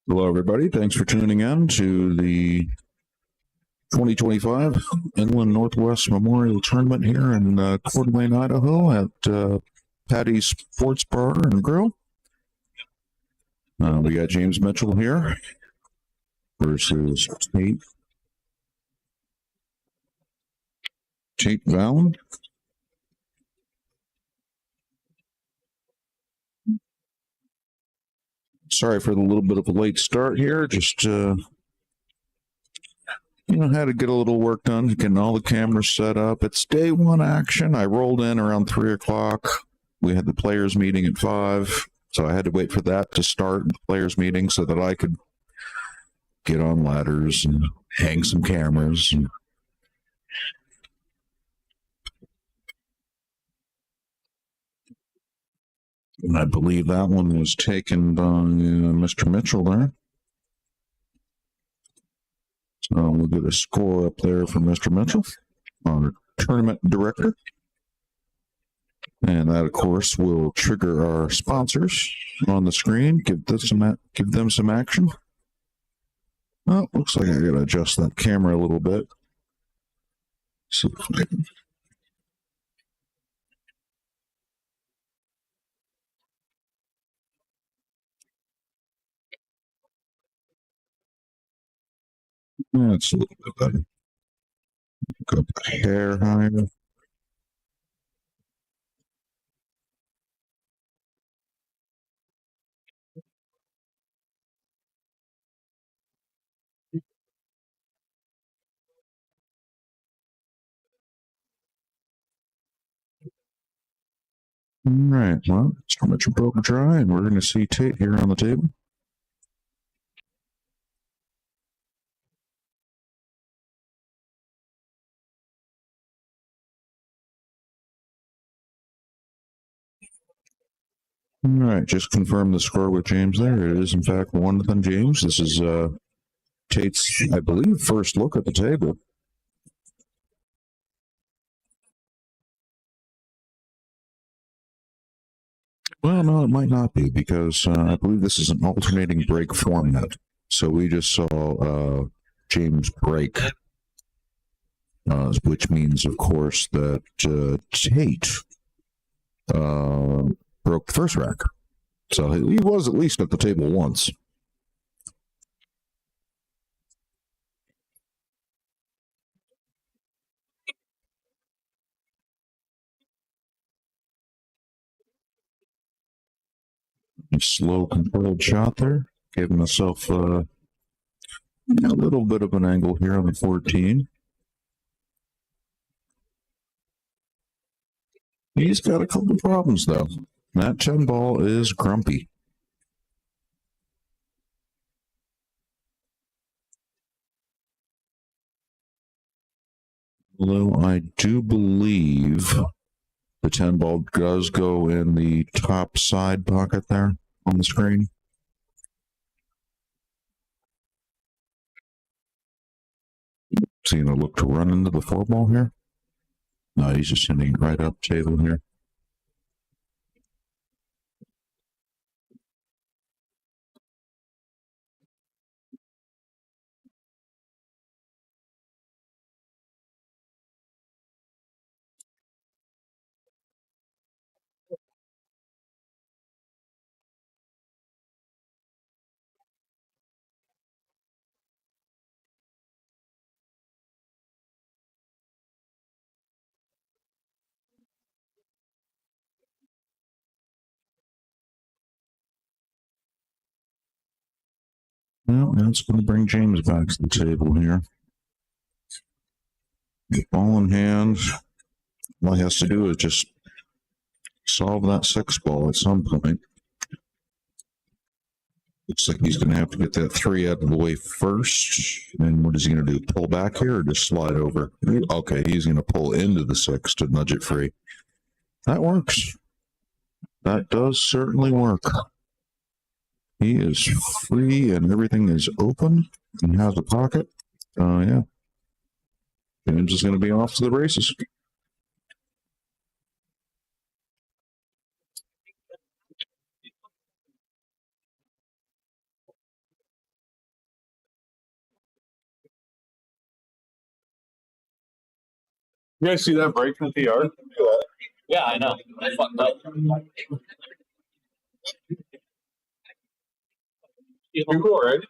Hello, everybody. Thanks for tuning in to the 2025 Inland Northwest Memorial Tournament here in Coeur d'Alene, Idaho at Patty's Sports Bar and Grill. We got James Mitchell here versus Tate Vallem. Sorry for the little bit of a late start here. Just had to get a little work done, getting all the cameras set up. It's day one action. I rolled in around 3 o'clock. We had the players meeting at 5, so I had to wait for that to start, the players meeting, so that I could get on ladders and hang some cameras. And I believe that one was taken by Mr. Mitchell there. So we'll get a score up there for Mr. Mitchell, our tournament director. And that, of course, will trigger our sponsors on the screen, give them some action. Oh, looks like I got to adjust that camera a little bit. See if I can. That's a little bit better. Go the hair higher. All right, well, so much broke dry, and we're going to see Tate here on the table. All right, just confirm the score with James there. It is, in fact, 1-0 James. This is Tate's, I believe, first look at the table. Well, no, it might not be, because I believe this is an alternating break format. So we just saw James break, which means, of course, that Tate broke the first rack. So he was at least at the table once. A slow, controlled shot there, giving myself a little bit of an angle here on the 14. He's got a couple of problems, though. That 10 ball is grumpy. Although I do believe the 10 ball does go in the top side pocket there on the screen. So you look to run into the 4 ball here. No, he's just sending it right up table here. Well, that's going to bring James back to the table here. Ball in hand. All he has to do is just solve that 6 ball at some point. Looks like he's going to have to get that 3 out of the way first. And what is he going to do? Pull back here or just slide over? Okay, he's going to pull into the 6 to nudge it free. That works. That does certainly work. He is free and everything is open. He has a pocket. Yeah. James is going to be off to the races. You guys see that break in the PR? Yeah, I know. I fucked up. People already?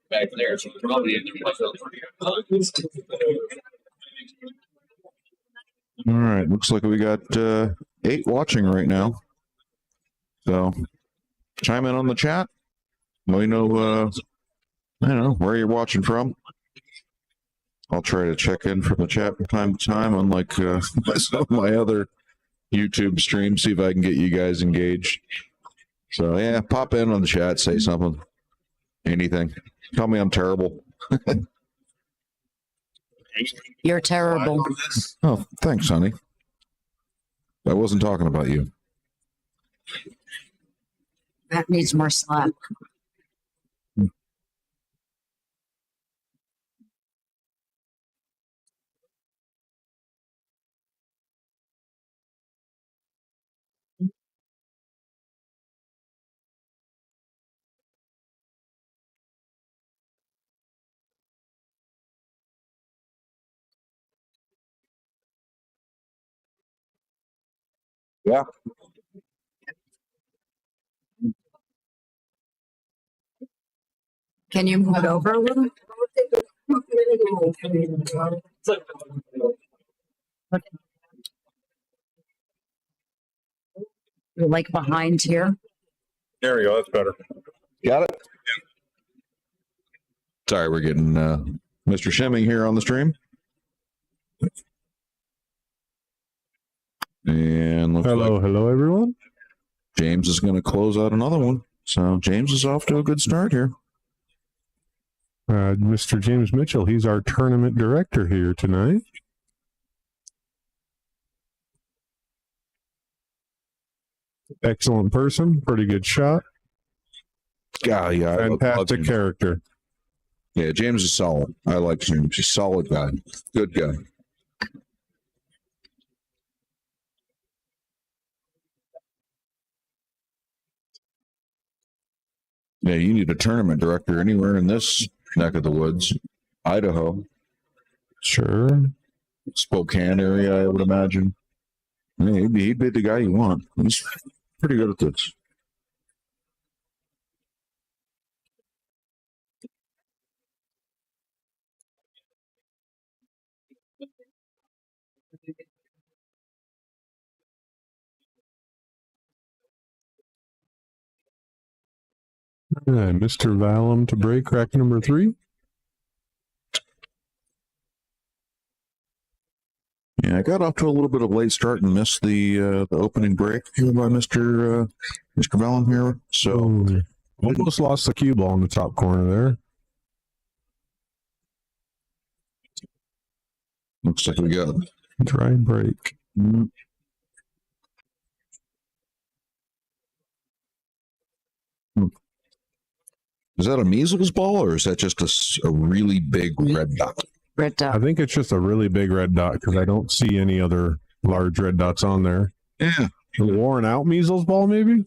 Back there, so probably in All right, looks like we got 8 watching right now. So chime in on the chat. Let me know, I don't know, where you're watching from. I'll try to check in from the chat from time to time, unlike some of my other YouTube streams, see if I can get you guys engaged. So yeah, pop in on the chat, say something, anything. Tell me I'm terrible. You're terrible. Oh, thanks, honey. I wasn't talking about you. That needs more slap. Yeah. Can you move it over a little? You're like behind here. There we go. That's better. Got it? Sorry, we're getting Mr. Shemming here on the stream. And looks like Hello, everyone. James is going to close out another one. So James is off to a good start here. Mr. James Mitchell, he's our tournament director here tonight. Excellent person, pretty good shot. Yeah, yeah. Fantastic character. Yeah, James is solid. I like James. He's a solid guy. Good guy. Yeah, you need a tournament director anywhere in this neck of the woods. Idaho. Sure. Spokane area, I would imagine. Yeah, he'd be the guy you want. He's pretty good at this. Mr. Vallem to break rack number 3. Yeah, I got off to a little bit of a late start and missed the opening break here by Mr. Vallem here. So Almost lost the cue ball in the top corner there. Looks like we got Try and break. Is that a measles ball or is that just a really big red dot? Red dot. I think it's just a really big red dot because I don't see any other large red dots on there. Yeah. A worn out measles ball, maybe?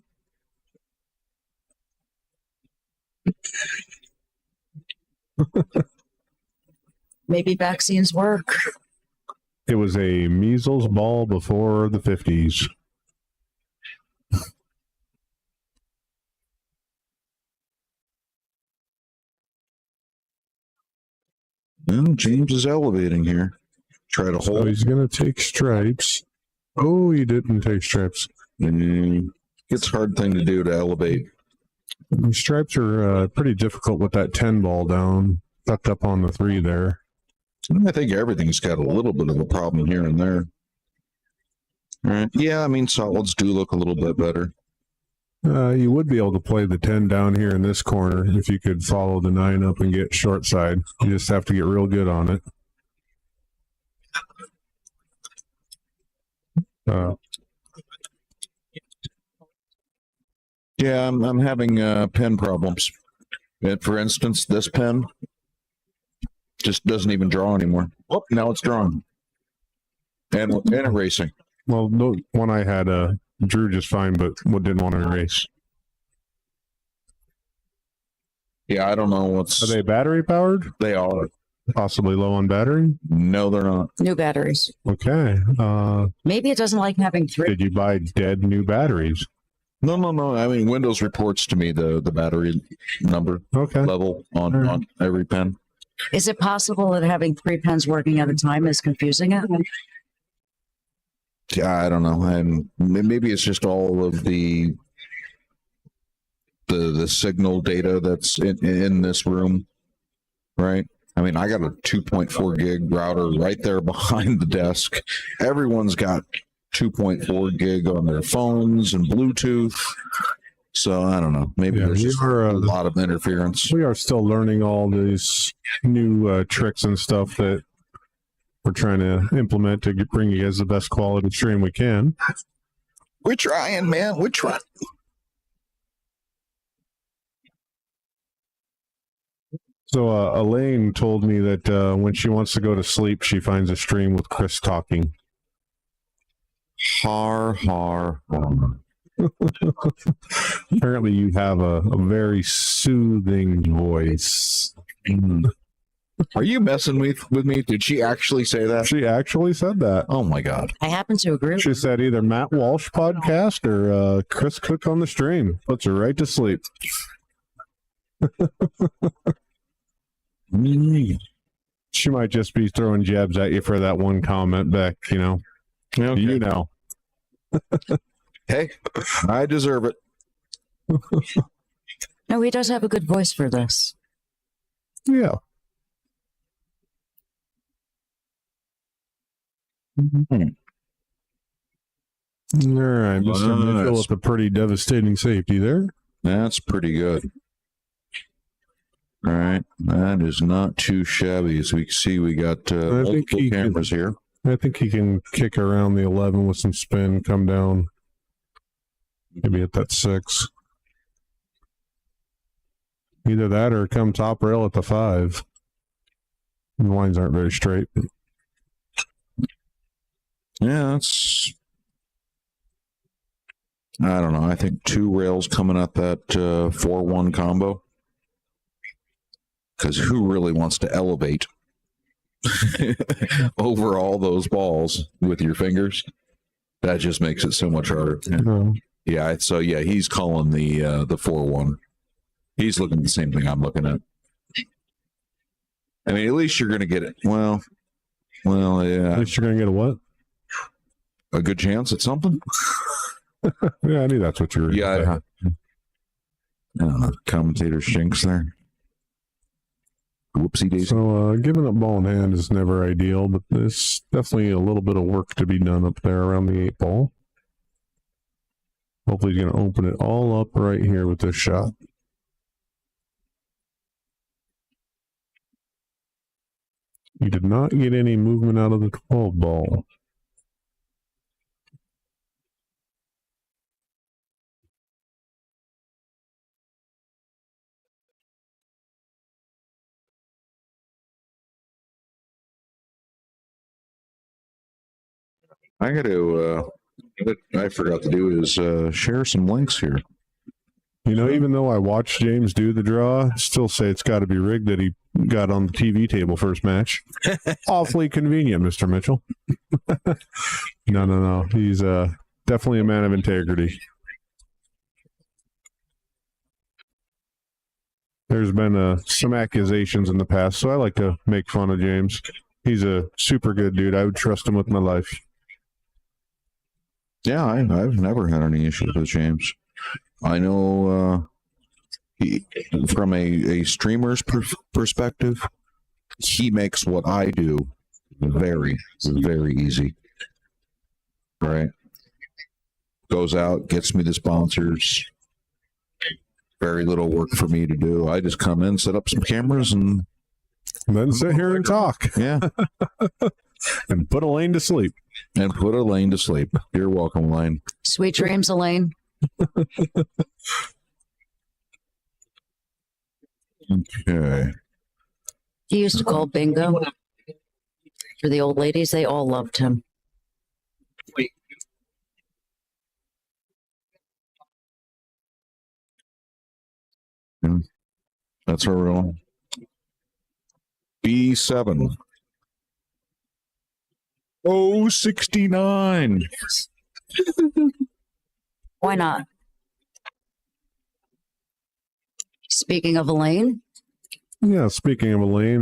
Maybe vaccines work. It was a measles ball before the 50s. Well, James is elevating here. Try to So hold. he's going to take stripes. Oh, he didn't take stripes. It's a hard thing to do to elevate. The stripes are pretty difficult with that 10 ball down. Tucked up on the 3 there. I think everything's got a little bit of a problem here and there. All right. Yeah, I mean, solids do look a little bit better. You would be able to play the 10 down here in this corner if you could follow the 9 up and get short side. You just have to get real good on it. Yeah, I'm having pen problems. For instance, this pen just doesn't even draw anymore. Oh, now it's drawing. And erasing. Well, the one I had drew just fine, but didn't want to erase. Yeah, I don't know what's... Are they battery powered? They are. Possibly low on battery. No, they're not. New batteries. Okay. Maybe it doesn't like having three. Did you buy dead new batteries? No. I mean, Windows reports to me the battery number Okay. level on every pen. Is it possible that having 3 pens working at a time is confusing it? Yeah, I don't know. And maybe it's just all of the signal data that's in this room, right? I mean, I got a 2.4 gig router right there behind the desk. Everyone's got 2.4 gig on their phones and Bluetooth. So I don't know. Maybe there's just a lot of interference. We are still learning all these new tricks and stuff that we're trying to implement to bring you guys the best quality stream we can. We're trying, man. We're trying. So Elaine told me that when she wants to go to sleep, she finds a stream with Chris talking. Har. Apparently you have a very soothing voice. Are you messing with me? Did she actually say that? She actually said that. Oh my God. I happen to agree. She said either Matt Walsh podcast or Chris Cook on the stream. Puts her right to sleep. She might just be throwing jabs at you for that one comment, Beck, you know. Okay. You know. Hey, I deserve it. No, he does have a good voice for this. Yeah. Mm-hmm. All right, Mr. Mitchell with a pretty devastating safety there. That's pretty good. All right, that is not too shabby. As we can see, we got multiple cameras here. I think he can kick around the 11 with some spin, come down, maybe at that 6. Either that or come top rail at the 5. The lines aren't very straight. Yeah, that's... I don't know. I think 2 rails coming at that 4-1 combo. Because who really wants to elevate over all those balls with your fingers? That just makes it so much harder. Yeah. So yeah, he's calling the 4-1. He's looking at the same thing I'm looking at. I mean, at least you're going to get it. Well, yeah. At least you're going to get a what? A good chance at something. Yeah, I knew that's what you were. Yeah. I don't know. Commentator shinks there. Whoopsie daisy. So giving up ball in hand is never ideal, but there's definitely a little bit of work to be done up there around the 8 ball. Hopefully he's going to open it all up right here with this shot. He did not get any movement out of the 12 ball. I forgot to do is share some links here. You know, even though I watched James do the draw, I still say it's got to be rigged that he got on the TV table first match. Awfully convenient, Mr. Mitchell. No. He's definitely a man of integrity. There's been some accusations in the past, so I like to make fun of James. He's a super good dude. I would trust him with my life. Yeah, I've never had any issues with James. I know from a streamer's perspective, he makes what I do very, very easy. Right? Goes out, gets me the sponsors. Very little work for me to do. I just come in, set up some cameras, and then sit here and talk. Yeah. And put Elaine to sleep. And put Elaine to sleep. You're welcome, Elaine. Sweet dreams, Elaine. Okay. He used to call bingo for the old ladies. They all loved him. Yeah. That's our real. B7. Oh, 69. Why not? Speaking of Elaine, Yeah, speaking of Elaine,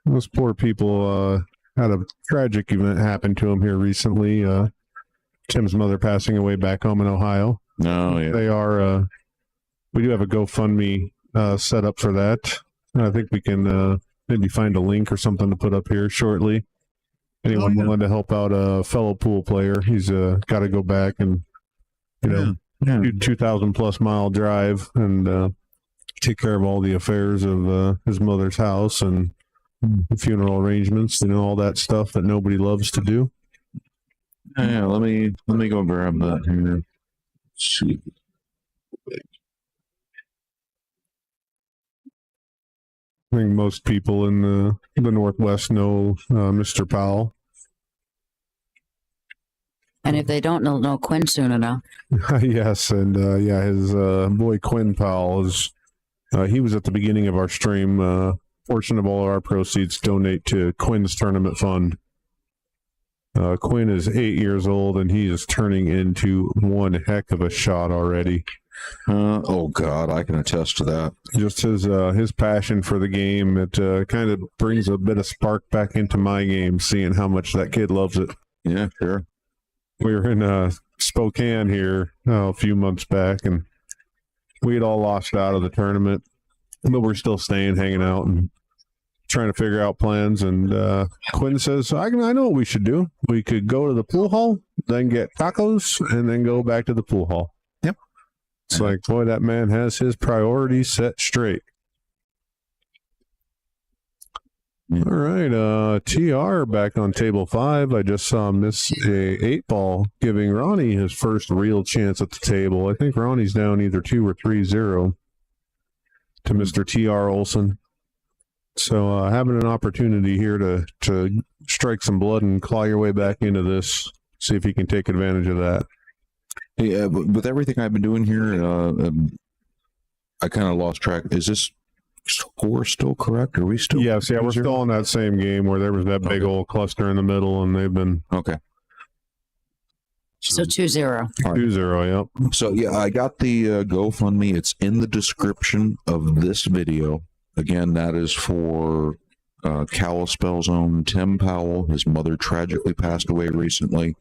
those poor people had a tragic event happen to them here recently. Tim's mother passing away back home in Ohio. Oh, yeah. They are, we do have a GoFundMe set up for that. I think we can maybe find a link or something to put up here shortly. Anyone willing to help out a fellow pool player? He's got to go back and, do 2,000 plus mile drive and take care of all the affairs of his mother's house and the funeral arrangements, all that stuff that nobody loves to do. Yeah, let me go grab that here. Let's see. I think most people in the Northwest know Mr. Powell. and if they don't, they'll know Quinn soon enough. Yes, and his boy Quinn Powell is. He was at the beginning of our stream. Portion of all of our proceeds donate to Quinn's tournament fund. Quinn is 8 years old, and he is turning into one heck of a shot already. Oh God, I can attest to that. Just his passion for the game, it kind of brings a bit of spark back into my game, seeing how much that kid loves it. Yeah, sure. We were in Spokane here a few months back, and we had all lost out of the tournament, but we're still staying, hanging out, and trying to figure out plans. And Quinn says, I know what we should do. We could go to the pool hall, then get tacos, and then go back to the pool hall. Yep. It's like, boy, that man has his priorities set straight. Yeah. All right, TR back on table 5. I just saw miss a 8-ball, giving Ronnie his first real chance at the table. I think Ronnie's down either 2 or 3-0 to Mr. TR Olson. So having an opportunity here to strike some blood and claw your way back into this, see if he can take advantage of that. Yeah, with everything I've been doing here, I kind of lost track. Is this score still correct? Are we still? Yes, yeah, we're still in that same game where there was that big old cluster in the middle, and they've been Okay. So 2-0. 2-0, yep. So yeah, I got the GoFundMe. It's in the description of this video. Again, that is for Kalispell's own Tim Powell. His mother tragically passed away recently.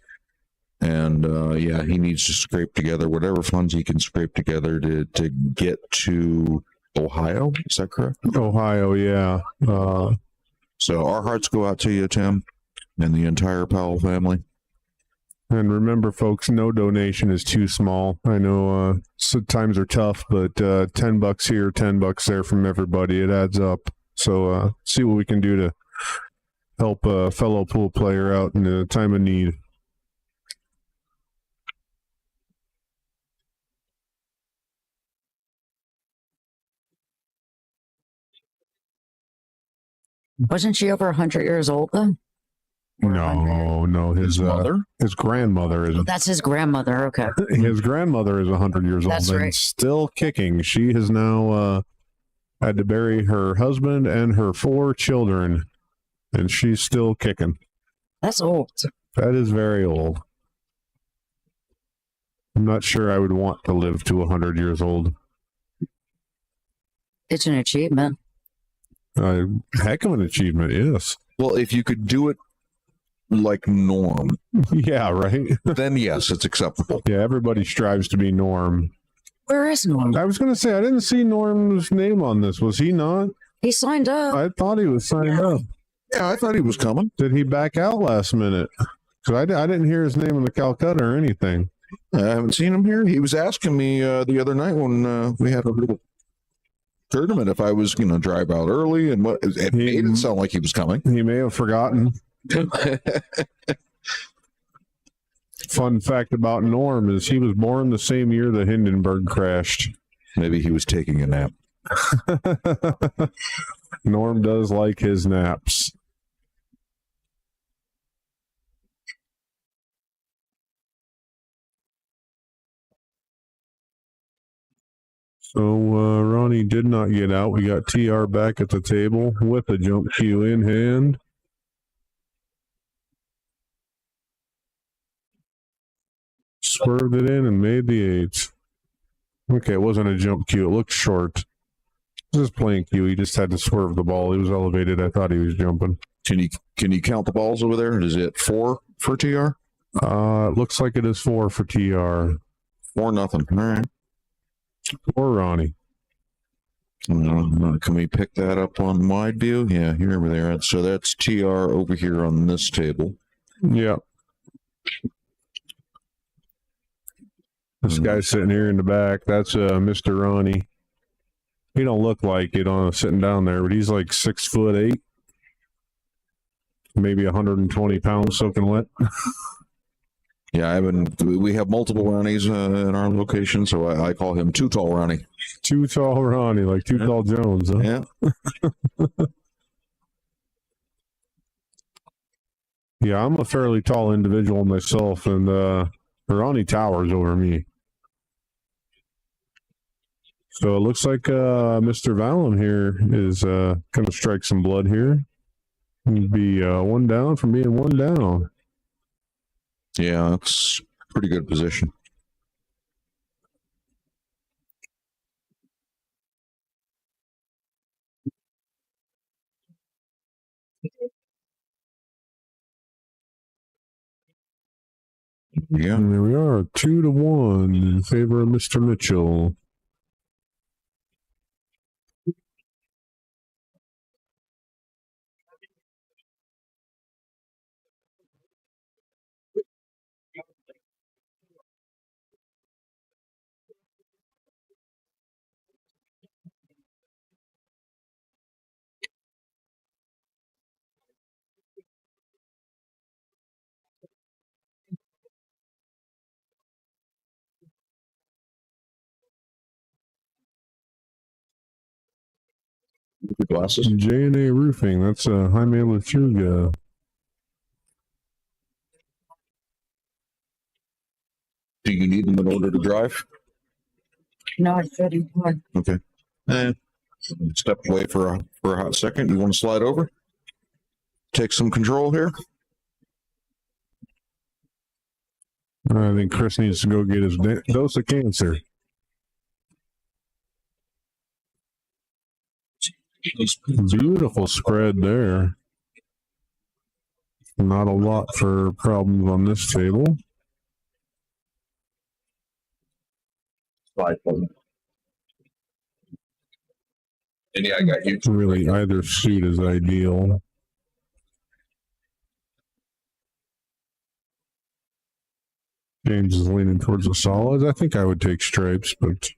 And yeah, he needs to scrape together whatever funds he can scrape together to get to Ohio. Is that correct? Ohio, yeah. So our hearts go out to you, Tim, and the entire Powell family. And remember, folks, no donation is too small. I know times are tough, but $10 here, $10 there from everybody, it adds up. So see what we can do to help a fellow pool player out in a time of need. Wasn't she over 100 years old then? No, his mother? his grandmother is. That's his grandmother. Okay. His grandmother is 100 years old That's and right. still kicking. She has now had to bury her husband and her 4 children, and she's still kicking. That's old. That is very old. I'm not sure I would want to live to 100 years old. It's an achievement. Heck of an achievement, yes. Well, if you could do it like Norm, Yeah, right? then yes, it's acceptable. Yeah, everybody strives to be Norm. Where is Norm? I was going to say, I didn't see Norm's name on this. Was he not? He signed up. I thought he was signed up. Yeah, I thought he was coming. Did he back out last minute? Because I didn't hear his name in the Calcutta or anything. I haven't seen him here. He was asking me the other night when we had a little tournament if I was going to drive out early, and what it made it sound like he was coming. He may have forgotten. Fun fact about Norm is he was born the same year the Hindenburg crashed. Maybe he was taking a nap. Norm does like his naps. So Ronnie did not get out. We got TR back at the table with a jump cue in hand. Swerved it in and made the 8. Okay, it wasn't a jump cue. It looked short. This is playing cue. He just had to swerve the ball. He was elevated. I thought he was jumping. Can you count the balls over there? Is it 4 for TR? It looks like it is 4 for TR. 4-0. All right. Or Ronnie. Can we pick that up on wide view? Yeah, here over there. So that's TR over here on this table. Yeah. This guy's sitting here in the back. That's Mr. Ronnie. He don't look like it on sitting down there, but he's like 6'8", maybe 120 pounds soaking wet. Yeah, we have multiple Ronnies in our location, so I call him Too Tall Ronnie. Too Tall Ronnie, like Too Tall Jones. Huh? Yeah. Yeah, I'm a fairly tall individual myself, and Ronnie towers over me. So it looks like Mr. Vallem here is going to strike some blood here. He'd be 1 down from being 1 down. Yeah, that's a pretty good position. Yeah. And there we are, 2-1 in favor of Mr. Mitchell. Your glasses. J&A Roofing, that's Jaime Lechuga. Do you need them in order to drive? No, I said he would. Okay. Step away for a hot second. You want to slide over? Take some control here. I think Chris needs to go get his dose of cancer. Beautiful spread there. Not a lot for problems on this table. Slide forward. And yeah, I got you. Really, either suit is ideal. James is leaning towards the solids. I think I would take stripes, but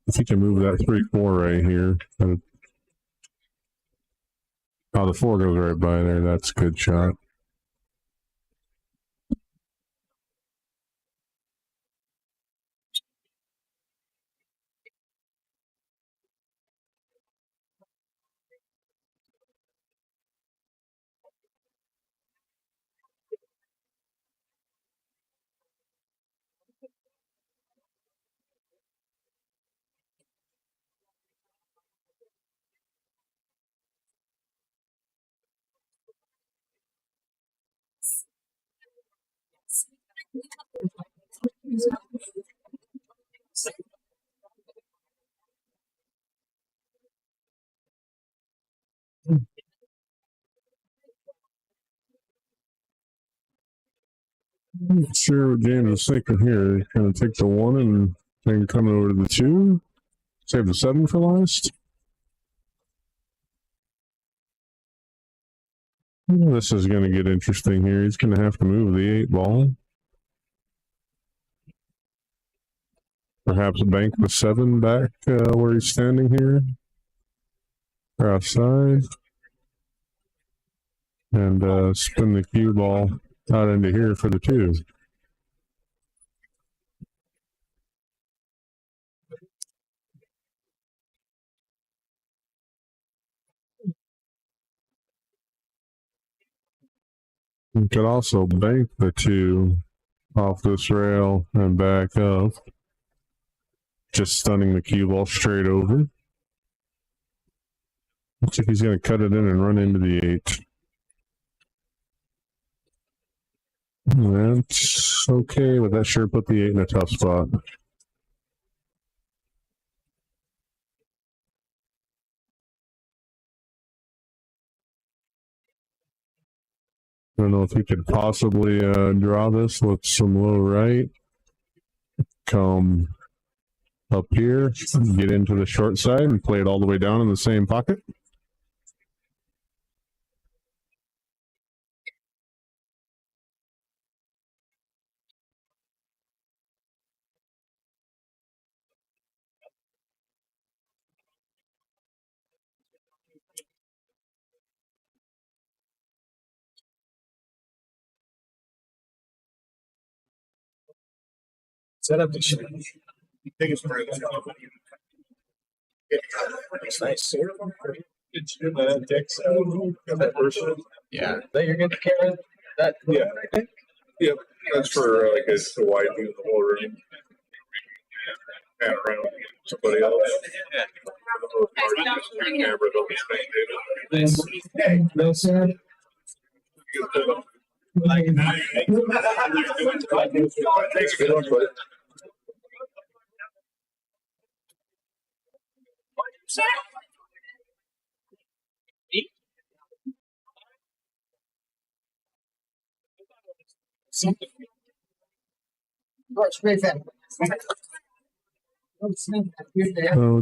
if you can move that 3-4 right here. Oh, the 4 goes right by there. That's a good shot. Sure what James is thinking here. He's going to take the 1 and then come over to the 2. Save the 7 for last. This is going to get interesting here. He's going to have to move the 8 ball. Perhaps bank the 7 back where he's standing here. Or outside. And spin the cue ball out into here for the 2. You could also bank the 2 off this rail and back up. just stunning the cue ball straight over. Looks like he's going to cut it in and run into the 8. That's okay, but that sure put the 8 in a tough spot. I don't know if he could possibly draw this with some low right. Come up here, get into the short side and play it all the way down in the same pocket. Set up the shit. Biggest brand. It's nice. It's Dex, that person. Yeah. That you're getting the camera? That yeah. Yep. That's for like a wide view of the whole room. And around somebody else. Hey, no sir. Thanks for good one,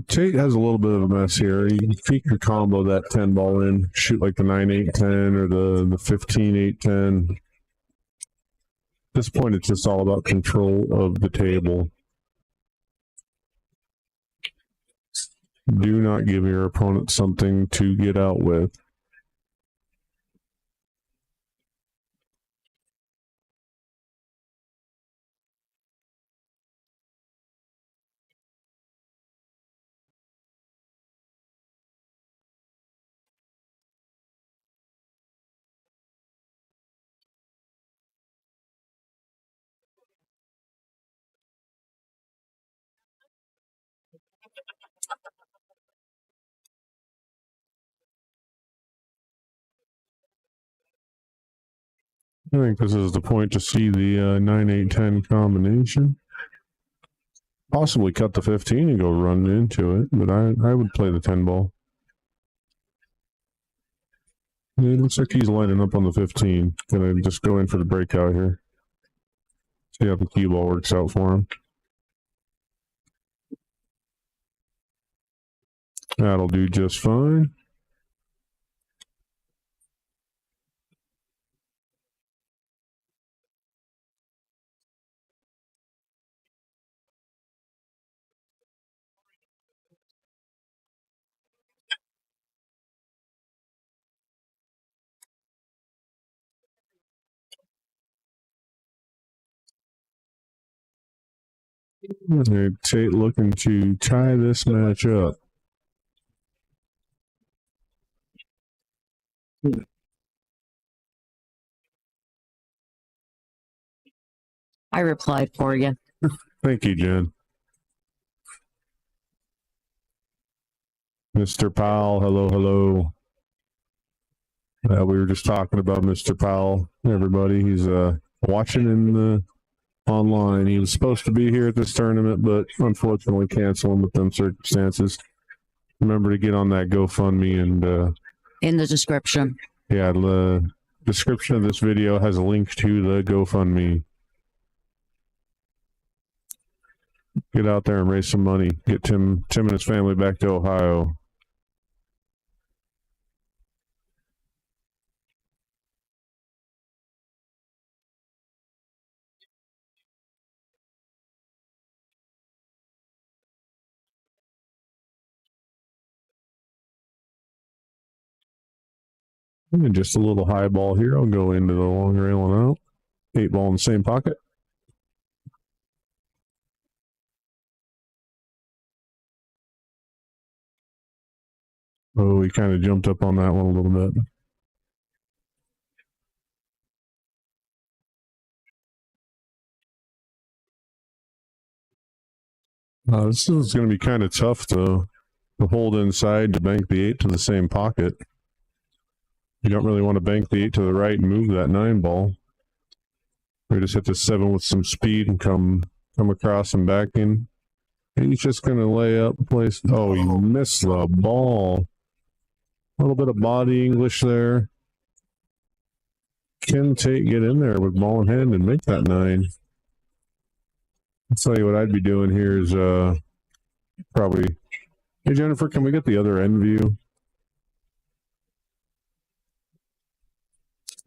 Tate has a little bit of a mess here. If he could combo that 10 ball in, shoot like the 9-8-10 or the 15-8-10. At this point, it's just all about control of the table. Do not give your opponent something to get out with. I think this is the point to see the 9-8-10 combination. Possibly cut the 15 and go run into it, but I would play the 10 ball. It looks like he's lining up on the 15. Gonna just go in for the breakout here. See how the cue ball works out for him. That'll do just fine. Tate looking to tie this match up. I replied for you. Thank you, Jen. Mr. Powell, hello, hello. We were just talking about Mr. Powell, everybody. He's watching in the online. He was supposed to be here at this tournament, but unfortunately canceling with them circumstances. Remember to get on that GoFundMe and In the description. yeah, the description of this video has a link to the GoFundMe. Get out there and raise some money. Get Tim and his family back to Ohio. And just a little high ball here. I'll go into the long rail and out. 8 ball in the same pocket. Oh, he kind of jumped up on that one a little bit. This is going to be kind of tough to hold inside to bank the 8 to the same pocket. You don't really want to bank the 8 to the right and move that 9 ball. We just hit the 7 with some speed and come across and back in. He's just going to lay up, place. Oh, you missed the ball. A little bit of body English there. Can Tate get in there with ball in hand and make that 9? I'll tell you what I'd be doing here is probably, hey Jennifer, can we get the other end view?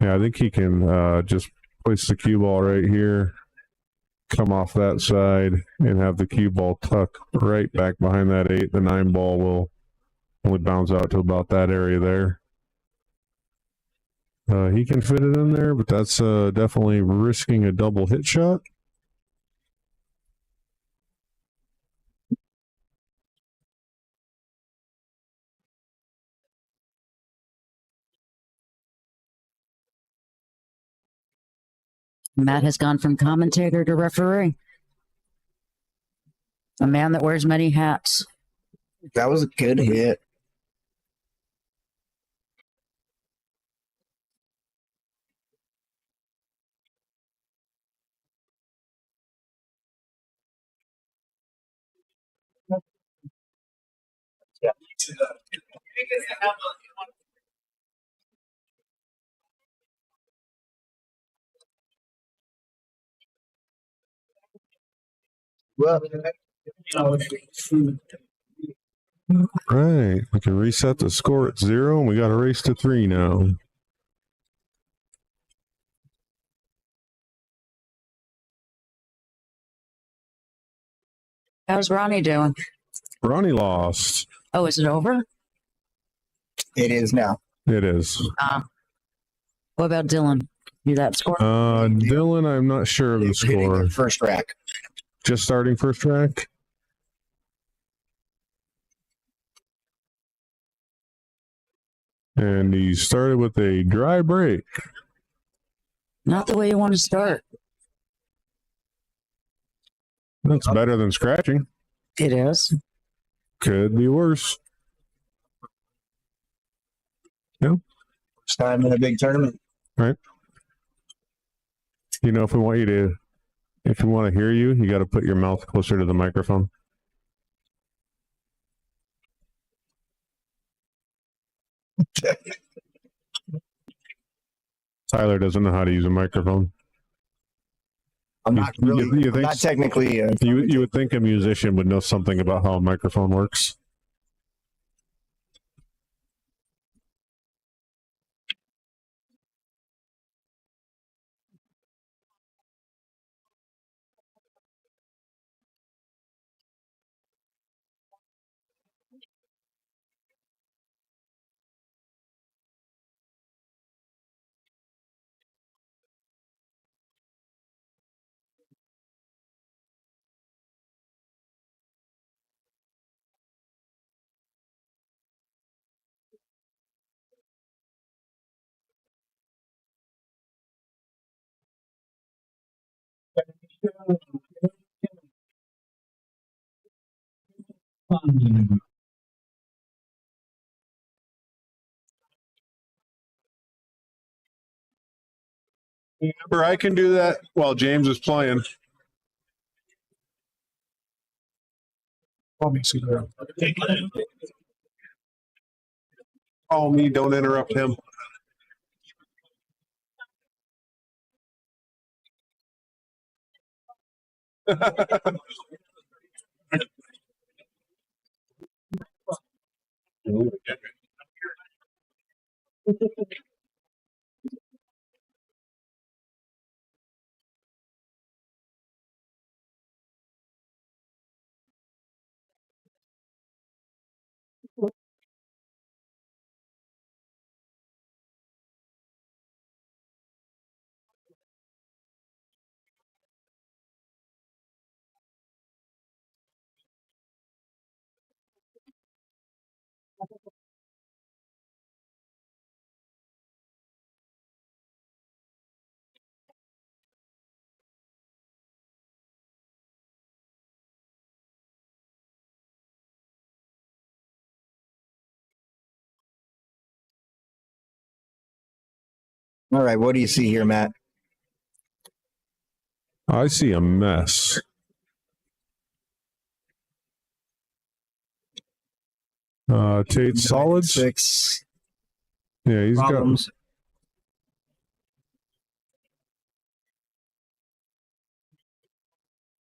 Yeah, I think he can just place the cue ball right here, come off that side, and have the cue ball tuck right back behind that 8. The 9 ball will only bounce out to about that area there. He can fit it in there, but that's definitely risking a double hit shot. Matt has gone from commentator to referee. A man that wears many hats. That was a good hit. Well, Right, we can reset the score at 0, and we got a race to 3 now. How's Ronnie doing? Ronnie lost. Oh, is it over? it is now. It is. What about Dylan? You that score? Dylan, I'm not sure of the Hitting score. the first rack. Just starting first track. And he started with a dry break. Not the way you want to start. That's better than scratching. It is. Could be worse. First time in a big tournament. Right. You know, if we want to hear you, you got to put your mouth closer to the microphone. Tyler doesn't know how to use a microphone. I'm not really. You I'm think not technically. you would think a musician would know something about how a microphone works. Remember, I can do that while James is playing. Call me, don't interrupt him. All right, what do you see here, Matt? I see a mess. Tate solids. 6 Yeah, he's problems.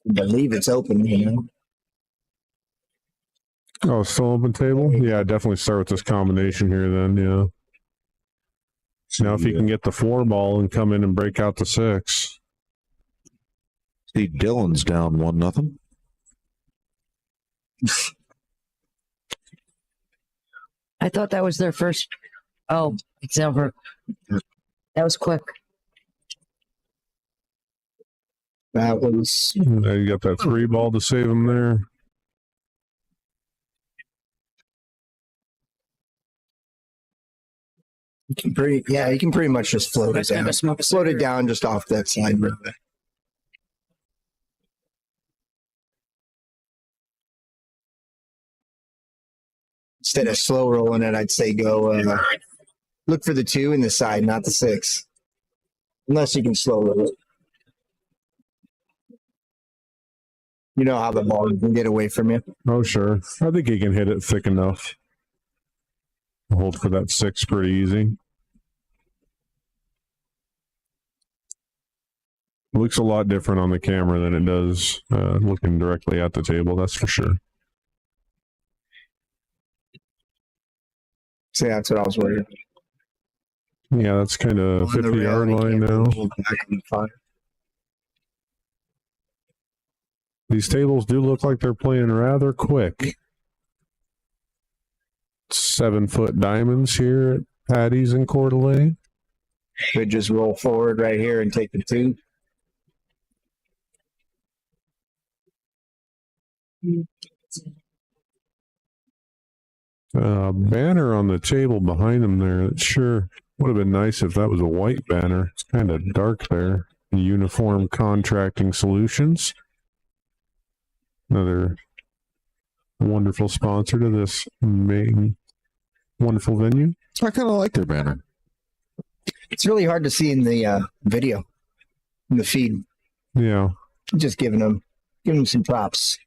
I believe it's open, you know. got. Oh, still open table. Yeah, definitely start with this combination here. Then, yeah. Now, if he can get the 4 ball and come in and break out the 6. See, Dylan's down 1-0. I thought that was their first. Oh, it's over. That was quick. That was Now you got that 3 ball to save him there. you can pretty much just float it down. Float it down just off that side. Instead of slow rolling it, I'd say go look for the 2 in the side, not the 6. Unless you can slow roll it. You know how the ball can get away from you. Oh, sure. I think he can hit it thick enough. Hold for that 6 pretty easy. Looks a lot different on the camera than it does looking directly at the table, that's for sure. See, that's what I was worried about. Yeah, that's kind of On the 50-yard rail, line you can't now. hold back on the fire. These tables do look like they're playing rather quick. 7-foot diamonds here at Patty's and Coeur d'Alene. Could just roll forward right here and take the 2. Banner on the table behind him there. It sure would have been nice if that was a white banner. It's kind of dark there. Uniform Contracting Solutions. Another wonderful sponsor to this main wonderful venue. I kind of like their banner. It's really hard to see in the video, in the feed. Yeah. Just giving them some props.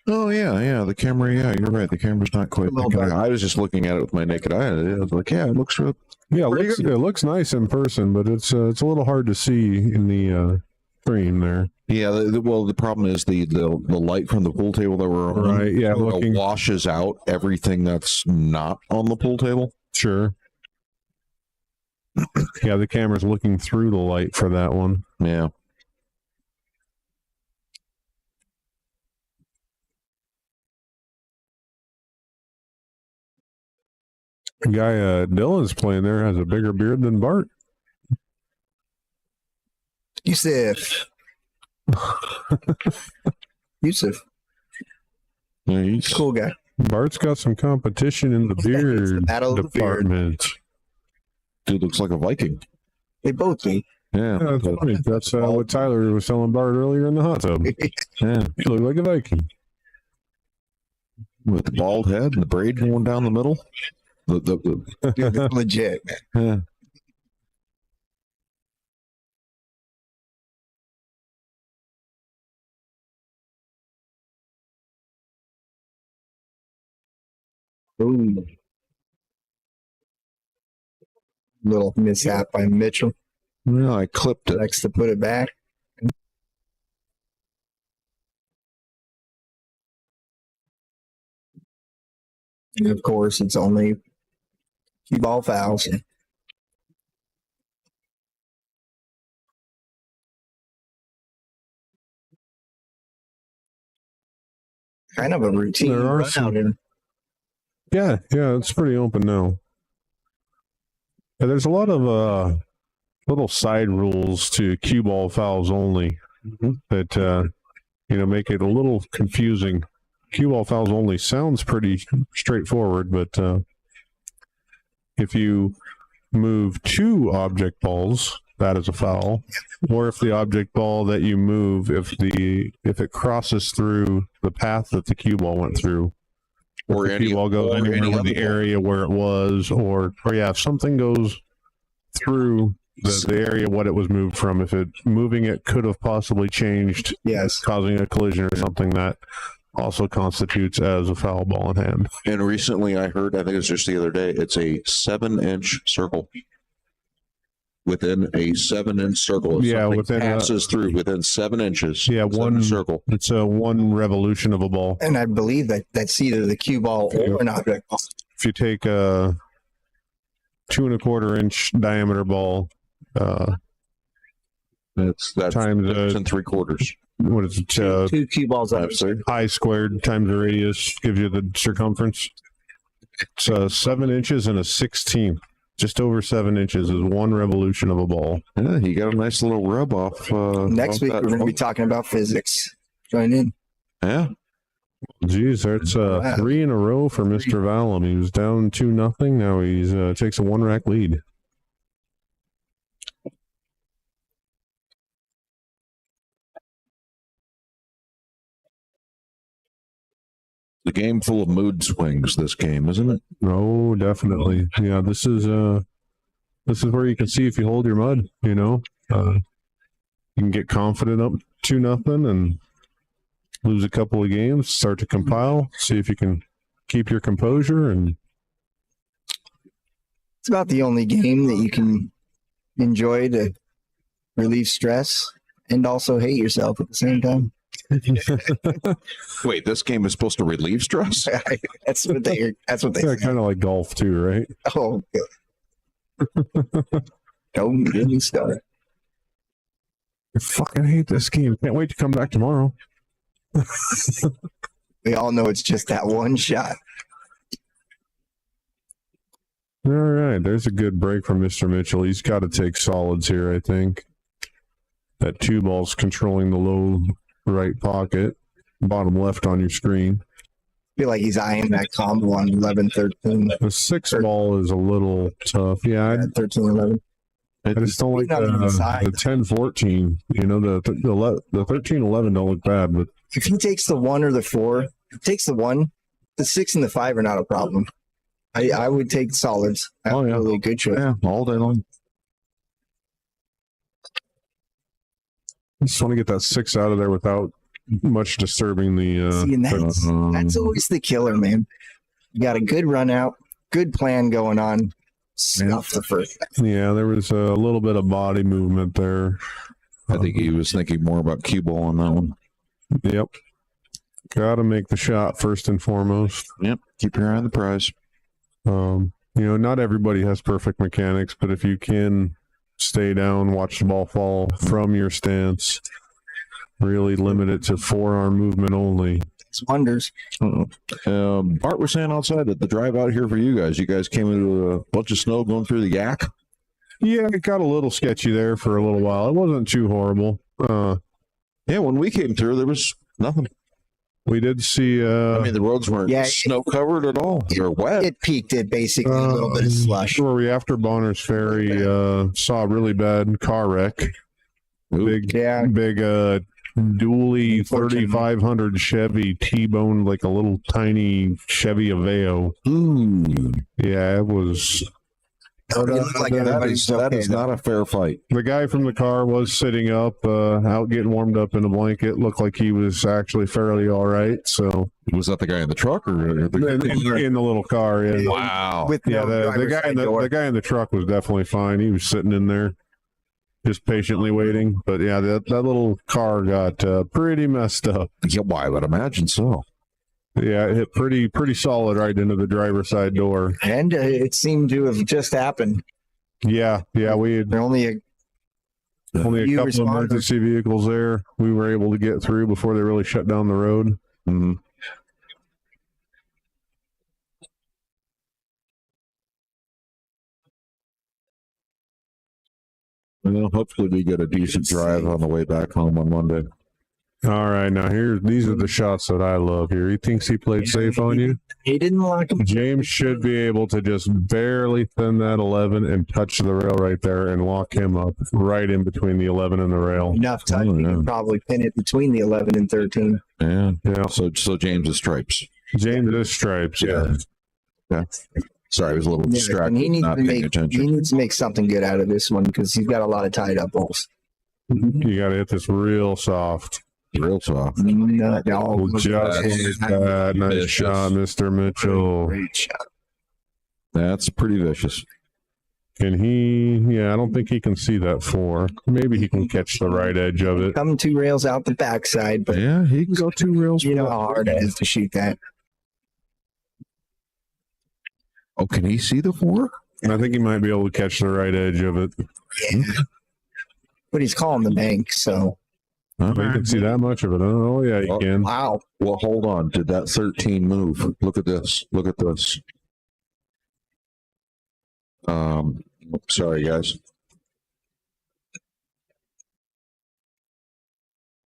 Oh, yeah. The camera, yeah, you're right. The camera's not quite Well picking it. done. I was just looking at it with my naked eye. And I was like, yeah, it looks real. Yeah, Pretty it looks nice in person, but it's a little hard to see in the stream there. Yeah, the problem is the light from the pool table that we're on. Right, yeah, sort of looking- washes out everything that's not on the pool table. Sure. Yeah, the camera's looking through the light for that one. Yeah. The guy Dylan's playing there has a bigger beard than Bart. Yusuf. Yusuf. Yeah, he's Cool guy. Bart's got some competition in the It's the beard battle of the beard. department. dude looks like a Viking. They both do. Yeah. Yeah, that's funny. That's what Tyler was telling Bart earlier in the hot tub. Yeah. You look like a Viking. With the bald head and the braid going down the middle. Dude, it's legit, man. Yeah. Ooh. Little mishap by Mitchell. Well, I clipped it. Likes to put it back. And of course, it's only cue ball fouls. Kind of a routine There are run some- out here. Yeah, it's pretty open now. Yeah, there's a lot of little side rules to cue ball fouls only that make it a little confusing. Cue ball fouls only sounds pretty straightforward, but if you move 2 object balls, that is a foul. Or if the object ball that you move, if it crosses through the path that the cue ball went through, Or if the any cue ball goes or anywhere any in other the ball. area where it was, or if something goes through the area what it was moved from. If moving it could have possibly changed, Yes. causing a collision or something, that also constitutes as a foul ball in hand. And recently I heard, I think it was just the other day, it's a 7-inch circle. Within a 7-inch circle. If Yeah, something within passes through within 7 inches. Yeah, it's one a circle. It's a one revolution of a ball. And I believe that's either the cue ball or an object ball. If you take a 2 1/4-inch diameter ball, That's times 3/4. what is it? Two cue balls up. I squared times the radius gives you the circumference. It's 7 inches and a 16th. Just over 7 inches is one revolution of a ball. Yeah, you got a nice little rub off. Next off week, that we're going to be ball. talking about physics. Join in. Yeah. Geez, that's 3 in a row for Mr. Vallem. He was down 2-0. Now he's takes a 1-rack lead. The game full of mood swings, this game, isn't it? Oh, definitely. Yeah, this is where you can see if you hold your mud, you know. You can get confident up 2-0 and lose a couple of games, start to compile, see if you can keep your composure, and It's about the only game that you can enjoy to relieve stress and also hate yourself at the same time. Wait, this game is supposed to relieve stress? That's what they say. kind of like golf too, right? Oh, don't get me started. I fucking hate this game. Can't wait to come back tomorrow. We all know it's just that one shot. All right, there's a good break from Mr. Mitchell. He's got to take solids here, I think. That 2 ball's controlling the low right pocket, bottom left on your screen. I feel like he's eyeing that combo on 11-13. The 6 ball is a little tough. Yeah, 13-11. I just don't like Not even the side. 10-14. You know, the 13-11 don't look bad, but If he takes the 1 or the 4, if he takes the 1, the 6 and the 5 are not a problem. I would take solids. Oh, yeah. Absolutely good choice. Yeah, all day long. I just want to get that 6 out of there without much disturbing the. See, and that's always the killer, man. You got a good run out, good plan going on. Snuff the first. Yeah, there was a little bit of body movement there. I think he was thinking more about cue ball on that one. Yep. Got to make the shot first and foremost. Yep, keep your eye on the prize. You know, not everybody has perfect mechanics, but if you can stay down, watch the ball fall from your stance, really limit it to forearm movement only. It's wonders. Bart was saying outside that the drive out here for you guys came into a bunch of snow going through the yak. Yeah, it got a little sketchy there for a little while. It wasn't too horrible. Yeah, when we came through, there was nothing. We did see. I mean, the roads weren't snow covered at all. They were wet. It peaked at basically a little bit of slush. Where we after Bonner's Ferry saw a really bad car wreck. Big dually 3500 Chevy T-boned like a little tiny Chevy Aveo. Ooh. Yeah, it was. That is not a fair fight. The guy from the car was sitting up, out getting warmed up in a blanket. Looked like he was actually fairly all right. So Was that the guy in the truck or the in the little car? Yeah. Wow. With Yeah, no the driver's guy side door. the guy in the truck was definitely fine. He was sitting in there, just patiently waiting. But yeah, that little car got pretty messed up. Yeah, well, I would imagine so. Yeah, it hit pretty solid right into the driver's side door. And it seemed to have just happened. Yeah, we had There are only a only a few couple of responders. emergency vehicles there. We were able to get through before they really shut down the road. Mm-hmm. Well, hopefully we get a decent drive on the way back home on Monday. All right, now these are the shots that I love here. He thinks he played safe on you. He didn't lock him. James should be able to just barely thin that 11 and touch the rail right there and lock him up right in between the 11 and the rail. Enough time. Oh, You yeah. can probably pin it between the 11 and 13. Yeah. Yeah. So James is stripes. James is stripes, yeah. Sorry, I was a little Yeah, and distracted, he needs not to paying make attention. he needs to make something good out of this one because he's got a lot of tied up balls. You got to hit this real soft. Real soft. No, Oh, just like that. Nice Vicious. shot, Mr. Mitchell. Great shot. That's pretty vicious. Can he? Yeah, I don't think he can see that 4. Maybe he can catch the right edge of it. Come 2 rails out the backside, but Yeah, he can go 2 rails. you know how hard it is to shoot that. Oh, can he see the 4? I think he might be able to catch the right edge of it. Yeah. But he's calling the bank, so Oh, you can see that much of it. Oh, yeah, you Oh. can. wow. Well, hold on. Did that 13 move? Look at this. Look at this. Sorry, guys.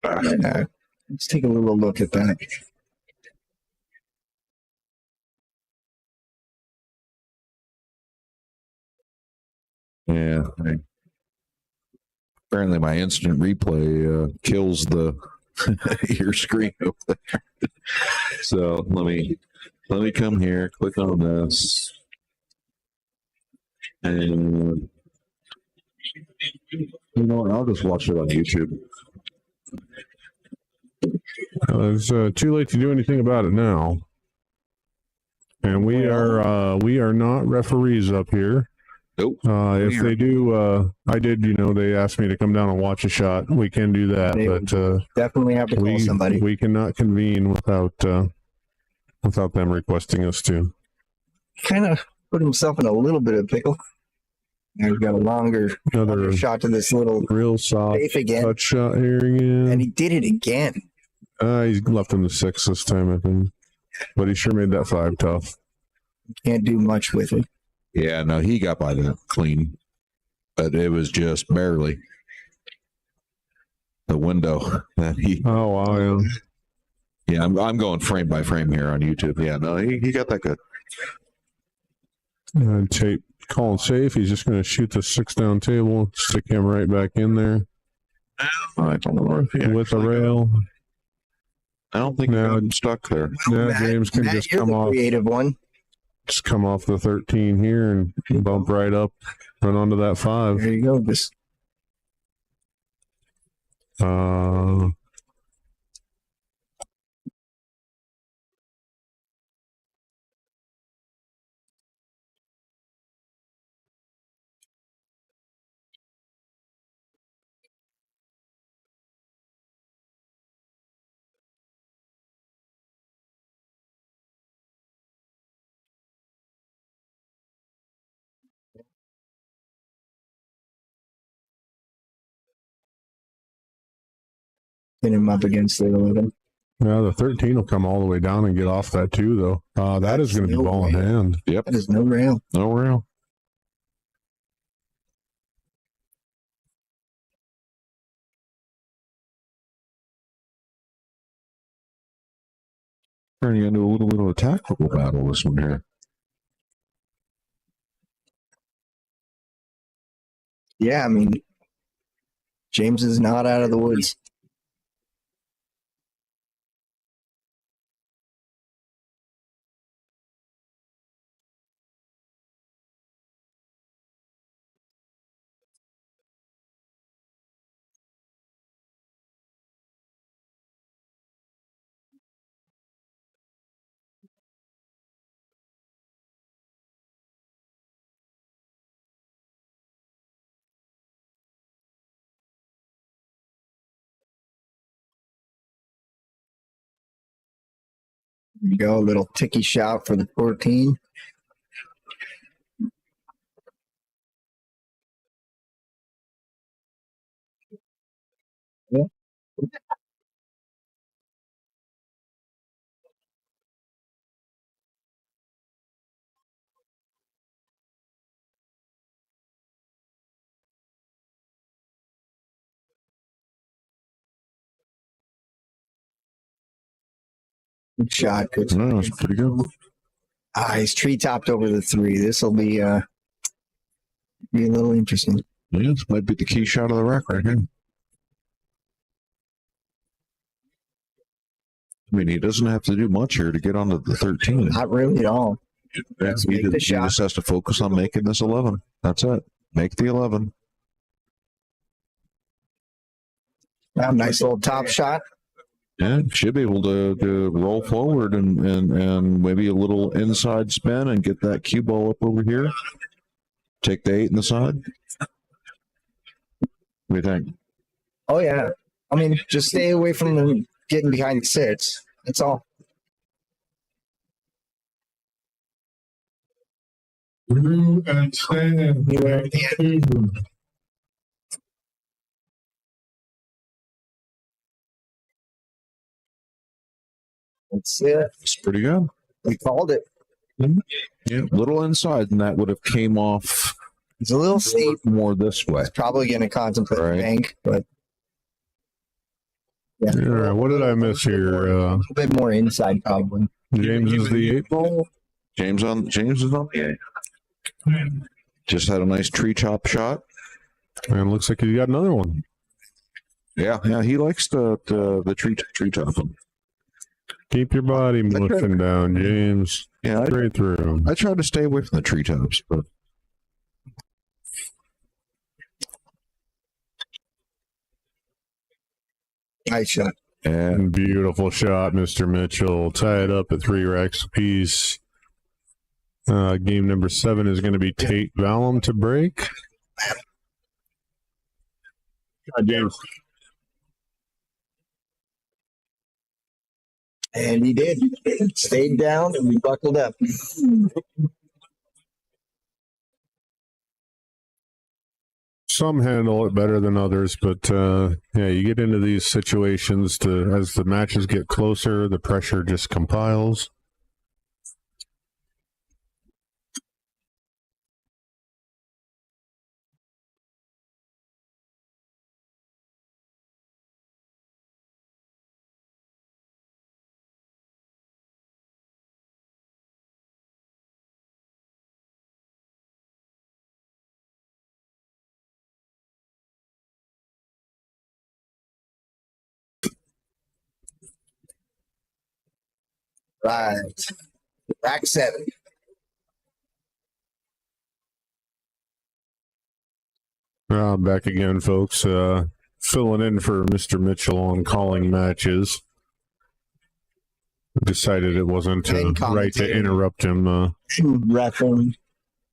Let's take a little look at that. Yeah. Apparently, my instant replay kills the your screen over there. So let me come here. Click on this, and you know what? I'll just watch it on YouTube. It's too late to do anything about it now. And we are not referees up here. Nope. If they do, I did. They asked me to come down and watch a shot. We can do that, They but Definitely have to call somebody. we cannot convene without them requesting us to. Kind of put himself in a little bit of pickle. And we've got a longer Another shot to this little real soft safe again. touch shot here again. And he did it again. He's left him the 6 this time, I think. But he sure made that 5 tough. Can't do much with it. Yeah, no, he got by that clean, but it was just barely the window that he. Oh, wow, yeah. Yeah, I'm going frame by frame here on YouTube. Yeah, no, he got that good. And tape calling safe. He's just going to shoot the 6 down table, stick him right back in there I don't know if he with a rail. I don't think No. I'm stuck there. Now Matt, James can Matt, just you're come the off. creative one. Just come off the 13 here and bump right up, run onto that 5. There you go. Just get him up against the 11. yeah, the 13 will come all the way down and get off that too, though. That is going to be ball in hand. Yep, That is no rail. no real. Turning into a little bit of a tactical battle, this one here. Yeah, I mean, James is not out of the woods. There you go, a little ticky shot for the 14. Yeah. Good shot. Good. No, it's pretty good. He's tree topped over the 3. This will be a little interesting. Yeah, this might be the key shot of the rack right here. I mean, he doesn't have to do much here to get onto the 13. Not really at all. Let's He make the he shot. just has to focus on making this 11. That's it. Make the 11. Nice little top shot. Yeah, should be able to roll forward and maybe a little inside spin and get that cue ball up over here. Take the 8 in the side. What do you think? Oh yeah. I mean, just stay away from them getting behind the 6. That's all. Through and stand. That's it. It's pretty good. We called it. Yeah, little inside, and that would have came off It's a little steep. more this way. It's probably going to contemplate Right. the bank, but yeah, All right, what did I miss here? a little bit more inside probably. James is the 8 ball. James is on the 8. Just had a nice tree chop shot. And looks like he got another one. Yeah, he likes the tree chopping. Keep your body motion down, James. Yeah, Straight through. I try to stay away from the treetops, but Nice shot. and Beautiful shot, Mr. Mitchell. Tie it up at 3 racks apiece. Game number 7 is going to be Tate Vallem to break. James. And he did. Stayed down and we buckled up. Some handle it better than others, but yeah, you get into these situations as the matches get closer, the pressure just compiles. Right. Rack 7. Back again, folks. Filling in for Mr. Mitchell on calling matches. Decided it wasn't And right to commentating. interrupt him. Repping.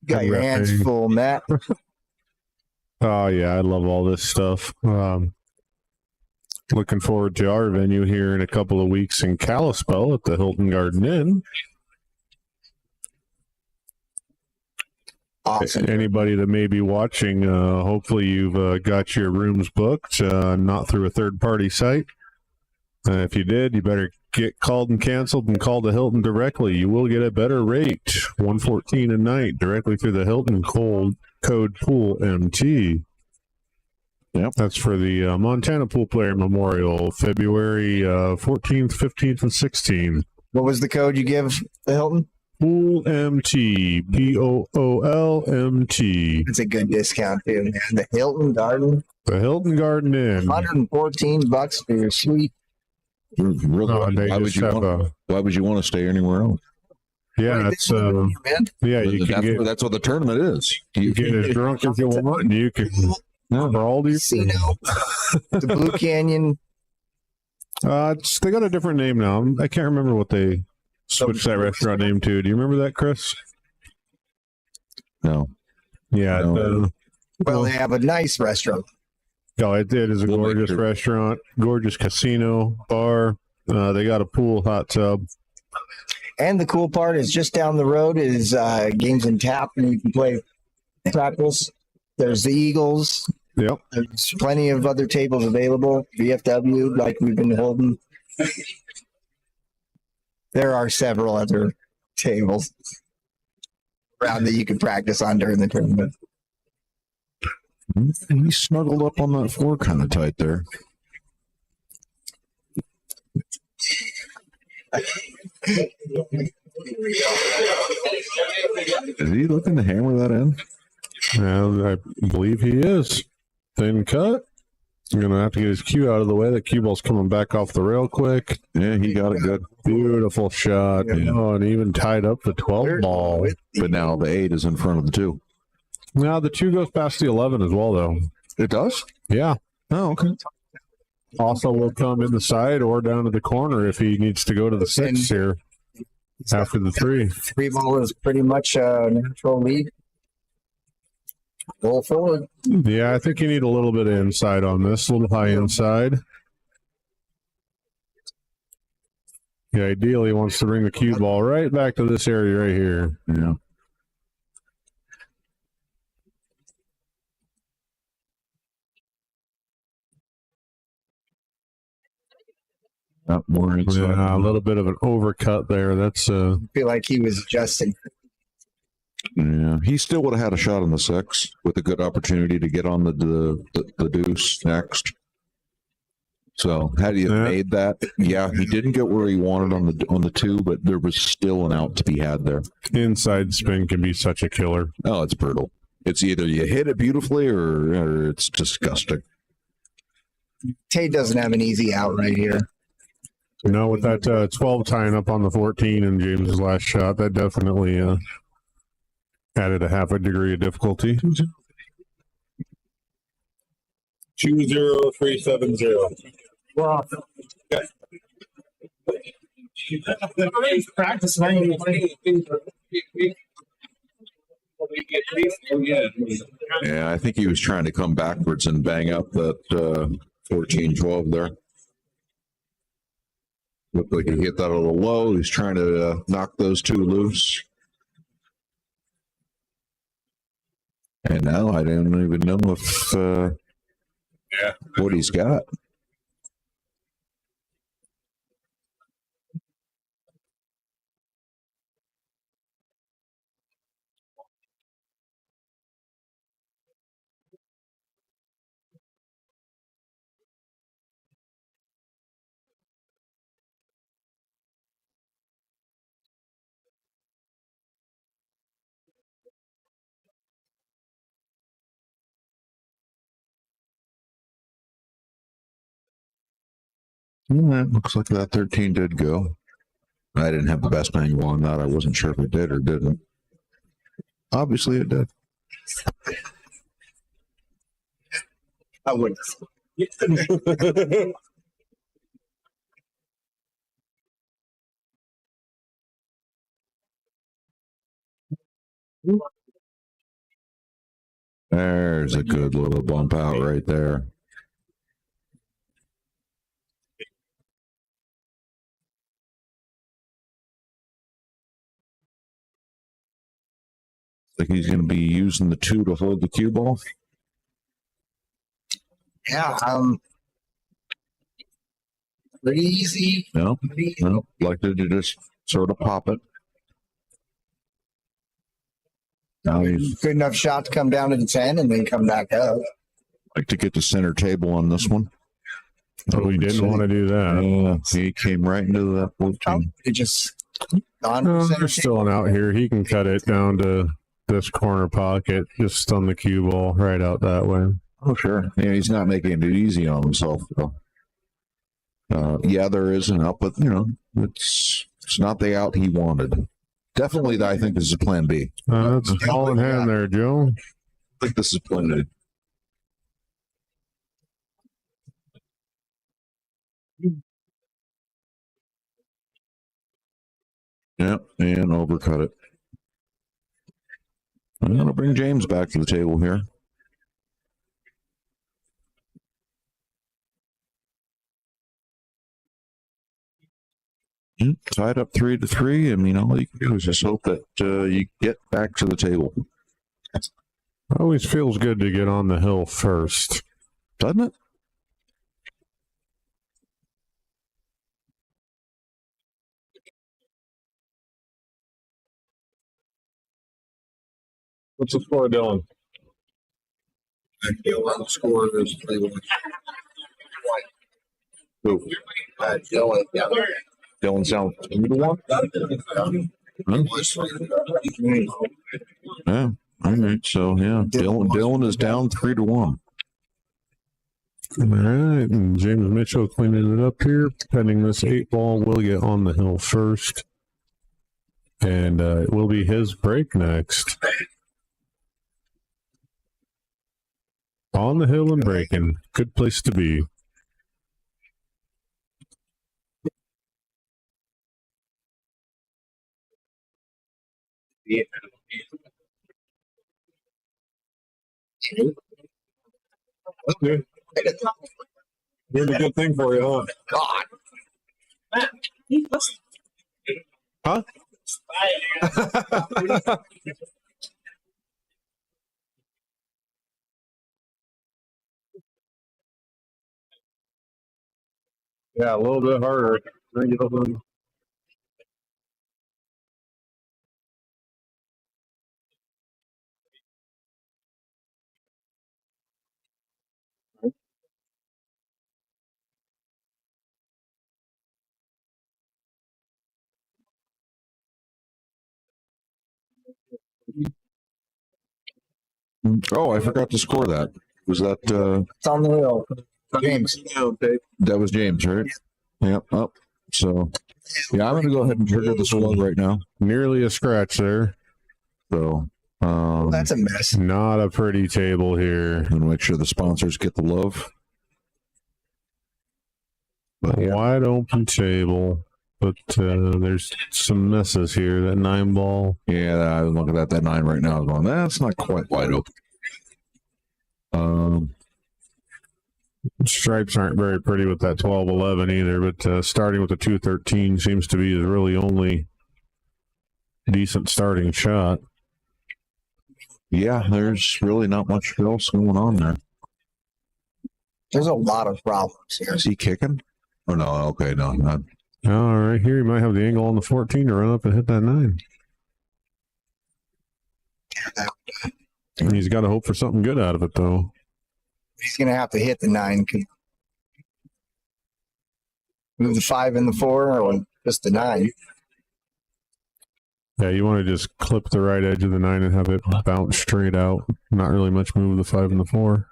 Got your hands Repping. full, Matt. Oh, yeah, I love all this stuff. Looking forward to our venue here in a couple of weeks in Kalispell at the Hilton Garden Inn. Awesome. Anybody that may be watching, hopefully you've got your rooms booked, not through a third-party site. If you did, you better get called and canceled and call the Hilton directly. You will get a better rate, $114 a night, directly through the Hilton code Pool MT. Yep. That's for the Montana Pool Player Memorial, February 14th, 15th, and 16th. What was the code you give the Hilton? Pool MT, POOLMT. It's a good discount too, man. The Hilton Garden, The Hilton Garden Inn. $114 for your suite. really, Oh, they why would just you have want? Why would you want to stay anywhere else? Yeah, Right, it's they do it, man. yeah, you can get That's what the tournament is. you get as drunk as you want, and you can for all these. Casino. The Blue Canyon. They got a different name now. I can't remember what they switched that restaurant name to. Do you remember that, Chris? No. Yeah, No. Well, they have a nice restaurant. it is a We'll make gorgeous sure. restaurant, gorgeous casino, bar. They got a pool, hot tub. And the cool part is just down the road is Games and Tap, and you can play tackles. There's the Eagles. Yep. There's plenty of other tables available. VFW, like we've been holding. There are several other tables around that you can practice on during the tournament. He snuggled up on that floor kind of tight there. Is he looking to hammer that in? I believe he is. Thin cut. I'm gonna have to get his cue out of the way. The cue ball's coming back off the rail quick. Yeah, he got it good. Beautiful shot. Yeah. Oh, and even tied up the 12 ball. But now the 8 is in front of the 2. Now the 2 goes past the 11 as well, though. It does? Yeah. Oh, okay. Also will come in the side or down to the corner if he needs to go to the 6 here after the 3. 3 ball is pretty much a natural lead. Roll forward. Yeah, I think you need a little bit of inside on this, a little high inside. Yeah, ideally wants to bring the cue ball right back to this area right here. Yeah. Up more inside. Yeah, a little bit of an overcut there. That's I feel like he was adjusting. Yeah, he still would have had a shot on the 6 with a good opportunity to get on the deuce next. So had he made that, yeah, he didn't get where he wanted on the 2, but there was still an out to be had there. inside spin can be such a killer. Oh, it's brutal. It's either you hit it beautifully or it's disgusting. Tate doesn't have an easy out right here. You know, with that 12 tying up on the 14 in James's last shot, that definitely added a half a degree of difficulty. 20370. Well, Practice. Yeah, I think he was trying to come backwards and bang up that 14-12 there. Looked like he hit that a little low. He's trying to knock those 2 loose. And now I don't even know if what he's got. Yeah, it looks like that 13 did go. I didn't have the best angle on that. I wasn't sure if it did or didn't. Obviously, it did. I wouldn't. There's a good little bump out right there. Think he's going to be using the 2 to hold the cue ball. Yeah, pretty easy. No, Pretty no, like to just sort of pop it. Now he's good enough shot to come down to the 10 and then come back up. like to get the center table on this one. Oh, he didn't want to do that. He came right into that 14. It just on No, center there's still an out here. He can cut it down to this corner pocket, just on the cue ball, right out that way. Oh, sure. Yeah, he's not making it easy on himself, though. Yeah, there is an out, but, you know, it's not the out he wanted. Definitely, I think this is plan B. That's all in hand there, Joe. I think this is plan A. Yep, and overcut it. I'm going to bring James back to the table here. Tied up 3-3. I mean, all you can do is just hope that you get back to the table. Always feels good to get on the hill first. Doesn't it? What's the score, Dylan? The score is 3-1. Who? Dylan, yeah. Dylan sounds 2-1. Yeah. All right. So yeah, Dylan is down 3-1. All right, and James Mitchell cleaning it up here. Pending this 8-ball, will get on the hill first. And it will be his break next. On the hill and breaking. Good place to be. Yeah. Okay. Doing a good thing for you, huh? Huh? Yeah, a little bit harder. Bring it over. Oh, I forgot to score that. Was that It's on the hill. James. that was James, right? Yep. Up. So yeah, I'm gonna go ahead and trigger the squad right now. Nearly a scratch there. So That's a mess. Not a pretty table here. I'm gonna make sure the sponsors get the love. But yeah. Wide open table. But there's some messes here. That 9-ball. Yeah, I was looking at that 9 right now. I was going, that's not quite wide open. Stripes aren't very pretty with that 12-11 either, but starting with the 213 seems to be his really only decent starting shot. Yeah, there's really not much else going on there. There's a lot of problems here. Is he kicking? Oh, no. Okay, no, not. All right, here he might have the angle on the 14 to run up and hit that 9. And he's got to hope for something good out of it, though. He's going to have to hit the 9. Move the 5 and the 4, or just the 9. Yeah, you want to just clip the right edge of the 9 and have it bounce straight out. Not really much move the 5 and the 4.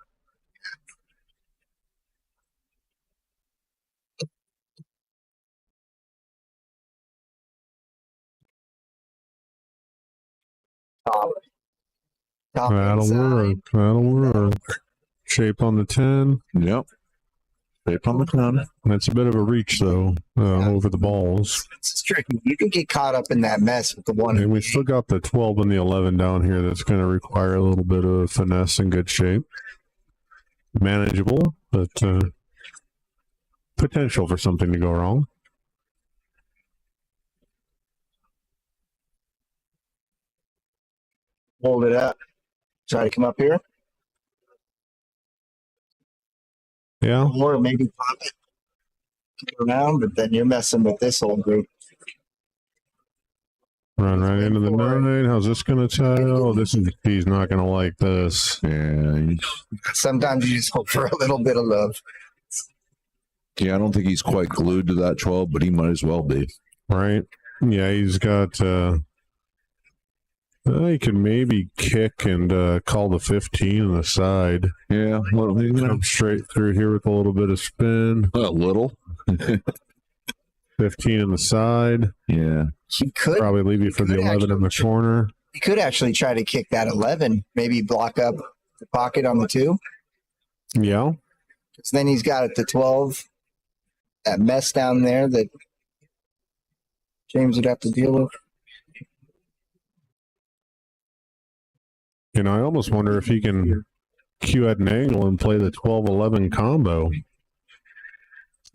Top That'll inside. work. That'll work. Shape on the 10. Yep. Shape on the 10. That's a bit of a reach, though, over the balls. It's tricky. You can get caught up in that mess with the 1. And we still got the 12 and the 11 down here. That's going to require a little bit of finesse and good shape. Manageable, but potential for something to go wrong. Hold it up. Try to come up here. Yeah. Or maybe pop it. Keep it around, but then you're messing with this whole group. Run right into the 9. How's this going to tie? Oh, he's not going to like this. Yeah. Sometimes you just hope for a little bit of love. Yeah, I don't think he's quite glued to that 12, but he might as well be. Right? Yeah, he's got... he can maybe kick and call the 15 on the side. Yeah, well, Come straight through here with a little bit of spin. a little. 15 on the side. Yeah. He could Probably leave you for the 11 in the corner. He could actually try to kick that 11, maybe block up the pocket on the 2. Yeah. Because then he's got it to 12, that mess down there that James would have to deal with. You know, I almost wonder if he can cue at an angle and play the 12-11 combo.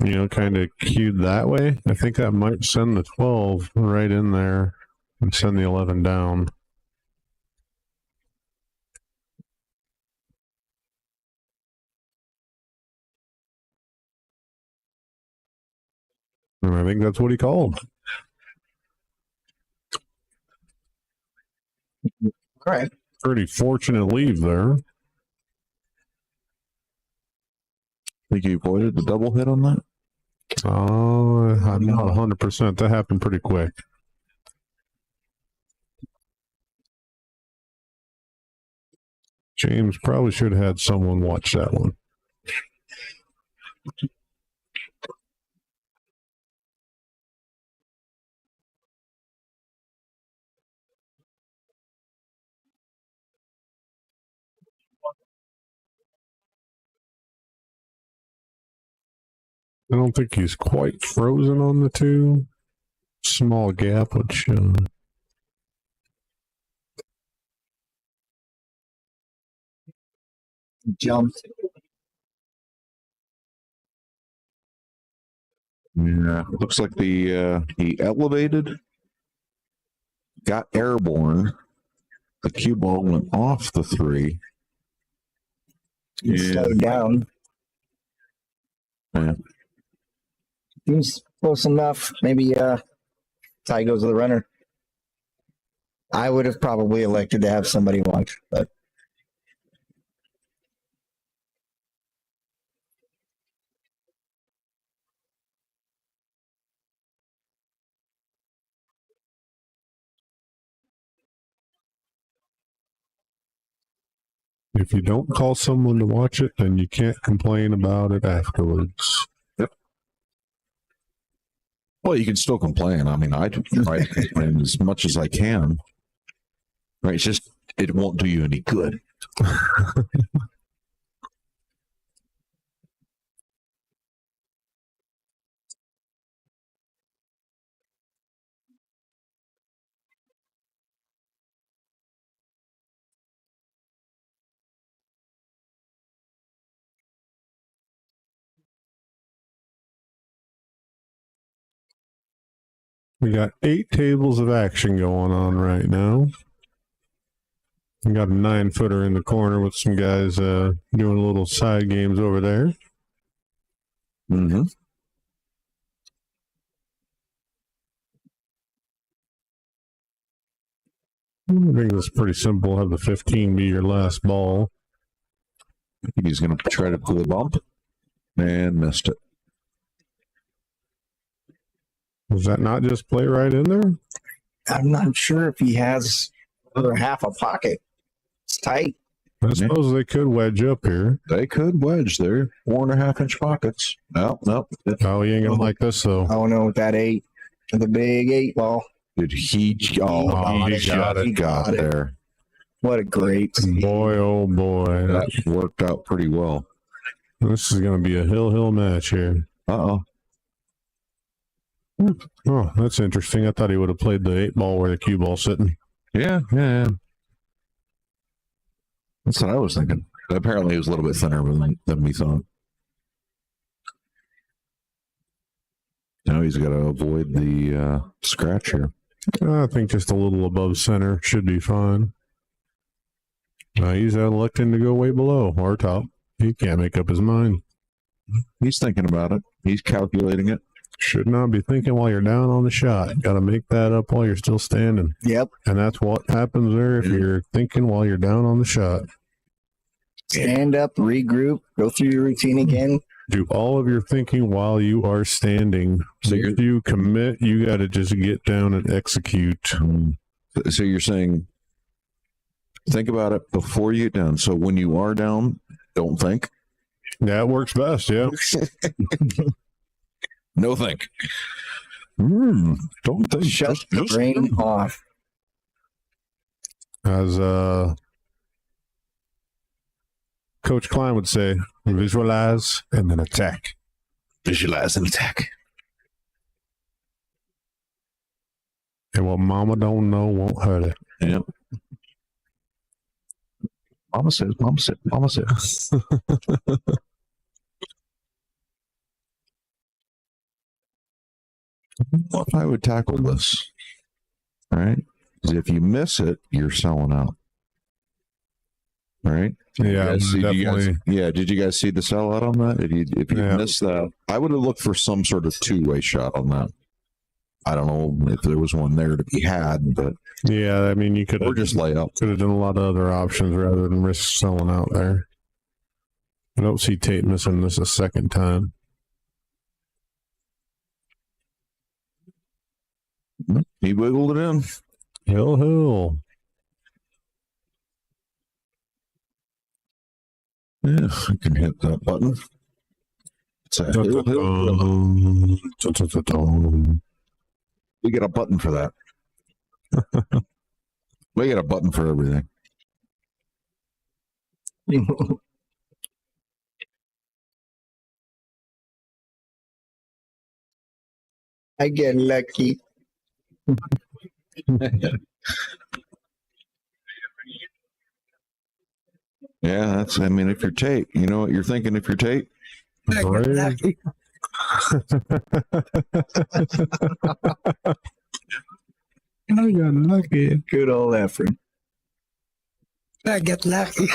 You know, kind of cued that way. I think that might send the 12 right in there and send the 11 down. And I think that's what he called. All right. Pretty fortunate leave there. Think he avoided the double hit on that? Oh, I'm not 100%. That happened pretty quick. James probably should have had someone watch that one. I don't think he's quite frozen on the 2. Small gap, which Jumped. Yeah, looks like he elevated, got airborne. The cue ball went off the 3. He slowed down. Yeah. Seems close enough. Maybe tie goes to the runner. I would have probably elected to have somebody watch, but if you don't call someone to watch it, then you can't complain about it afterwards. Well, you can still complain. I mean, I try to complain as much as I can. Right? It's just, it won't do you any good. We got 8 tables of action going on right now. We got a 9-footer in the corner with some guys doing little side games over there. Mm-hmm. I think it's pretty simple. Have the 15 be your last ball. He's going to try to pull a bump and missed it. Does that not just play right in there? I'm not sure if he has another half a pocket. It's tight. I suppose they could wedge up here. They could wedge there. 4.5-inch pockets. No. Oh, he ain't going to like this, though. Oh no, with that 8, the big 8 ball. Did he? Oh, he got it. Got there. What a great. Boy, oh boy. That worked out pretty well. This is going to be a hill match here. Uh-oh. Oh, that's interesting. I thought he would have played the 8 ball where the cue ball's sitting. Yeah. That's what I was thinking. Apparently, it was a little bit thinner than we thought. Now he's got to avoid the scratch here. I think just a little above center should be fine. He's electing to go way below or top. He can't make up his mind. He's thinking about it. He's calculating it. Should not be thinking while you're down on the shot. Got to make that up while you're still standing. Yep. And that's what happens there if you're thinking while you're down on the shot. Stand up, regroup, go through your routine again. Do all of your thinking while you are standing. So if you commit, you got to just get down and execute. So you're saying, think about it before you get down. So when you are down, don't think. That works best, yeah. No think. Don't think. Shut the brain off. As Coach Klein would say, visualize and then attack. Visualize and attack. And what mama don't know won't hurt it. Yep. Mama says. What if I would tackle this? All right. Because if you miss it, you're selling out. All right. Yeah, definitely. Did you guys see the sellout on that? If you missed that, I would have looked for some sort of 2-way shot on that. I don't know if there was one there to be had, but yeah, I mean, you could or just lay up. Could have done a lot of other options rather than risk selling out there. I don't see Tate missing this a second time. He wiggled it in. Hill. Yeah, I can hit that button. We get a button for that. We get a button for everything. I get lucky. Yeah, that's. I mean, if you're Tate, you know what you're thinking. If you're Tate, I get lucky. I got lucky. Good old Efren. I get lucky.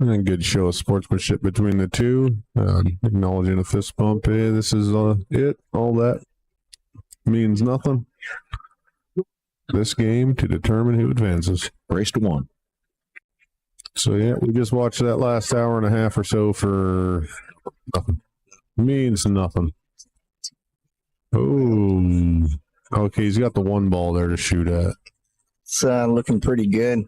A good show of sportsmanship between the two. Acknowledging a fist bump. Hey, this is it. All that means nothing. This game to determine who advances. race to one. So yeah, we just watched that last hour and a half or so for nothing. Means nothing. Oh, okay. He's got the one ball there to shoot at. It's looking pretty good.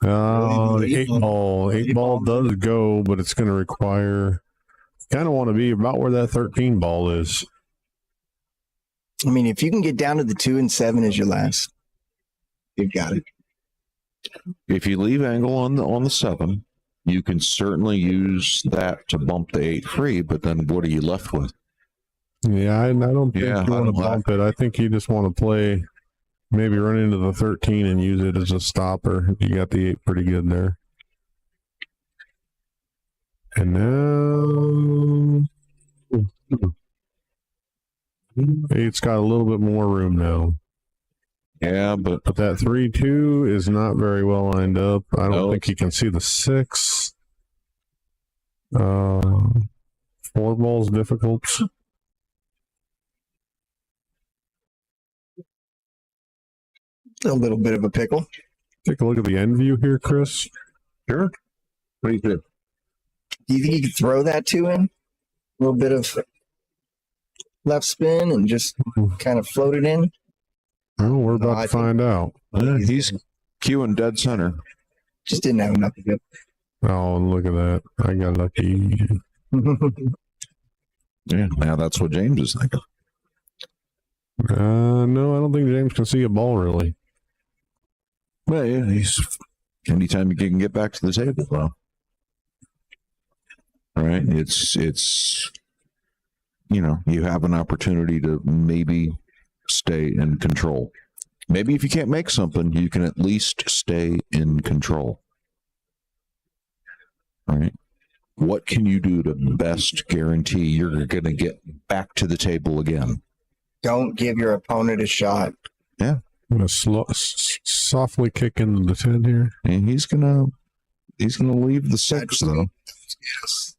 Eight ball. Eight ball does go, but it's going to require. Kind of want to be about where that 13 ball is. I mean, if you can get down to the 2 and 7 as your last, you've got it. If you leave angle on the 7, you can certainly use that to bump the 8 free. But then, what are you left with? Yeah, I don't think Yeah, you I want to don't bump it. I think you just want to play, maybe run into the 13 and use it as a stopper. You got the 8 pretty good there. And now 8's got a little bit more room now. Yeah, but But that 3-2 is not very well lined up. I don't No. think you can see the 6. 4 ball's difficult. A little bit of a pickle. Take a look at the end view here, Chris. sure. What do you think? Do you think you could throw that 2 in? A little bit of left spin and just kind of float it in? Oh, we're No, about I to think- find out. He's queuing dead center. Just didn't have enough of it. Oh, look at that. I got lucky. Yeah, now that's what James is thinking. No, I don't think James can see a ball really. Well, yeah, he's anytime you can get back to the table, though. All right, it's you have an opportunity to maybe stay in control. Maybe if you can't make something, you can at least stay in control. All right. What can you do to best guarantee you're going to get back to the table again? Don't give your opponent a shot. I'm gonna softly kick into the 10 here. And he's gonna leave the 6 though. Yes.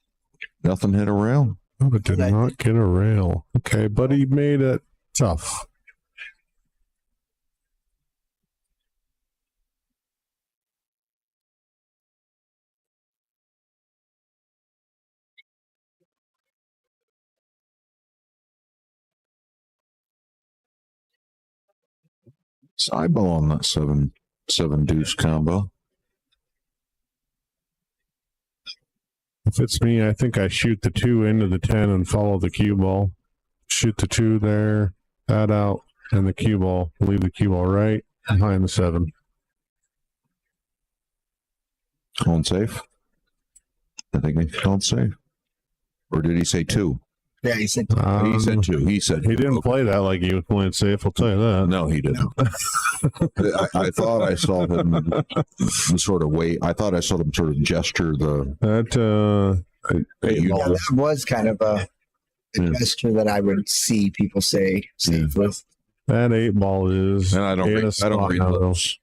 Nothing hit a rail. Oh, it did not get a rail. Okay, but he made it tough. It's eyeball on that 7 deuce combo. If it's me, I think I shoot the 2 into the 10 and follow the cue ball. Shoot the 2 there, that out, and the cue ball. Leave the cue ball right behind the 7. Calling safe. I think he's called safe. Or did he say 2? Yeah, he said He said 2. He said He 2. didn't play that like he was playing safe, I'll tell you that. No, he didn't. I thought I saw him sort of wait. I thought I saw him sort of gesture the. That, that was kind of a Yeah. gesture that I would see people say safe with. that 8 ball is. And I don't in a read spot now, though. those.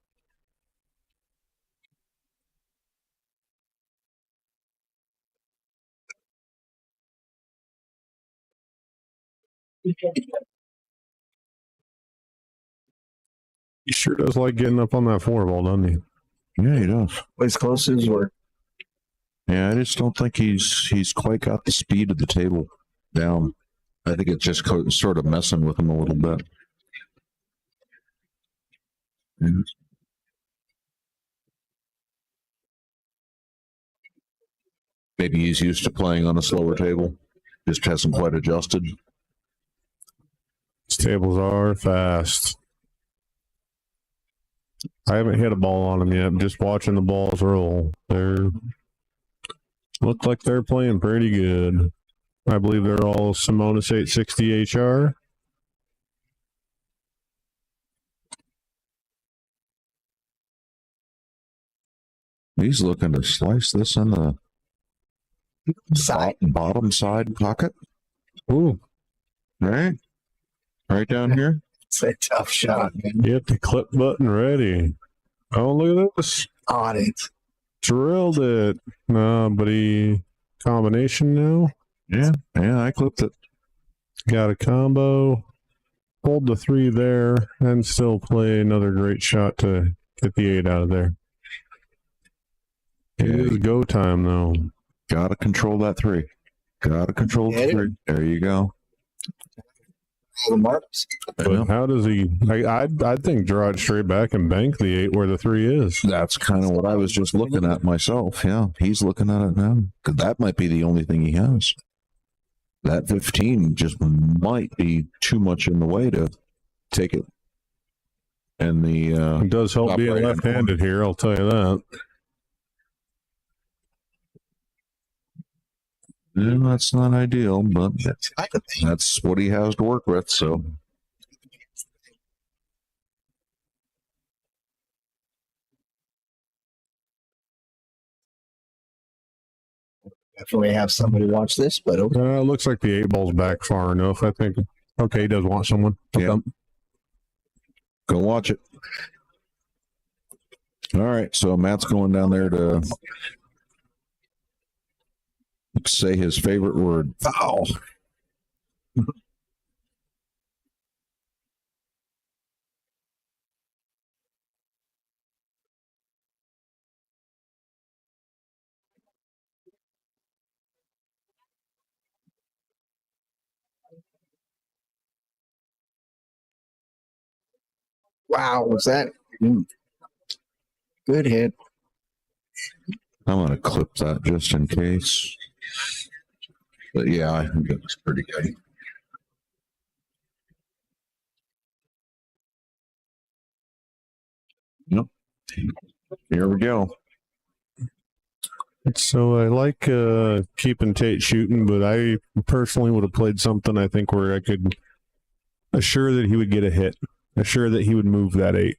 He sure does like getting up on that 4 ball, doesn't he? Yeah, he does. As close as we're Yeah, I just don't think he's quite got the speed of the table down. I think it's just sort of messing with him a little bit. Mhm. Maybe he's used to playing on a slower table, just hasn't quite adjusted. These tables are fast. I haven't hit a ball on them yet. I'm just watching the balls roll. They're look like they're playing pretty good. I believe they're all Simonis 860 HR. He's looking to slice this in the Side. bottom side pocket, Ooh, right? Right down here. It's a tough shot, man. get the clip button ready. Oh, look at this. On it. Drilled it. No, but he combination now. Yeah, I clipped it. Got a combo. Hold the 3 there and still play another great shot to get the 8 out of there. It is go time though. Gotta control that 3. Gotta control the 3. There you go. All the marks. But how does he? I think draw it straight back and bank the 8 where the 3 is. That's kind of what I was just looking at myself. Yeah, he's looking at it now. 'Cause that might be the only thing he has. That 15 just might be too much in the way to take it. And the It does help top being right-hand left-handed here. I'll tell you that. that's not ideal, but I could think. that's what he has to work with. So Definitely have somebody watch this, but okay. It looks like the 8 ball's back far enough. I think. Okay, he does want someone. Yeah. Go watch it. All right, so Matt's going down there to say his favorite word, foul. Wow, was that good hit? I'm going to clip that just in case. But yeah, I think it was pretty good. Yep. Here we go. So I like keeping Tate shooting, but I personally would have played something I think where I could assure that he would get a hit, assure that he would move that 8.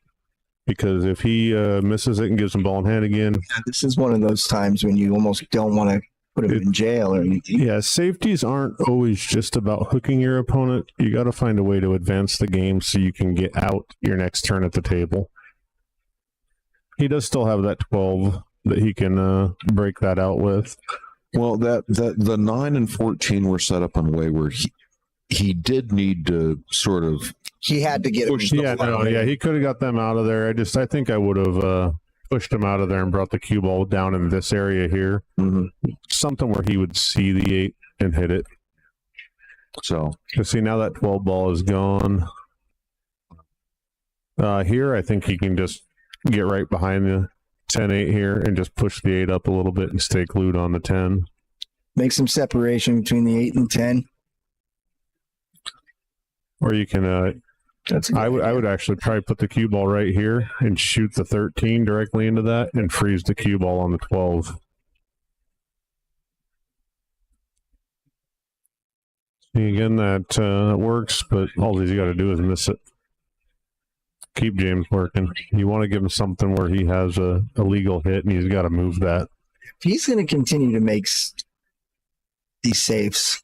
Because if he misses it and gives him ball in hand again, This is one of those times when you almost don't want to put him in jail or anything. yeah, safeties aren't always just about hooking your opponent. You got to find a way to advance the game so you can get out your next turn at the table. He does still have that 12 that he can break that out with. Well, the 9 and 14 were set up in a way where he did need to sort of He had to get him. He could have got them out of there. I think I would have pushed him out of there and brought the cue ball down in this area here. mhm. Something where he would see the 8 and hit it. So See, now that 12 ball is gone. Here, I think he can just get right behind the 10-8 here and just push the 8 up a little bit and stay glued on the 10. Make some separation between the 8 and 10. Or you can, That's I would actually probably put the cue ball right here and shoot the 13 directly into that and freeze the cue ball on the 12. See, again, that works, but all he's got to do is miss it. Keep James working. You want to give him something where he has a legal hit and he's got to move that. If he's going to continue to make these safes,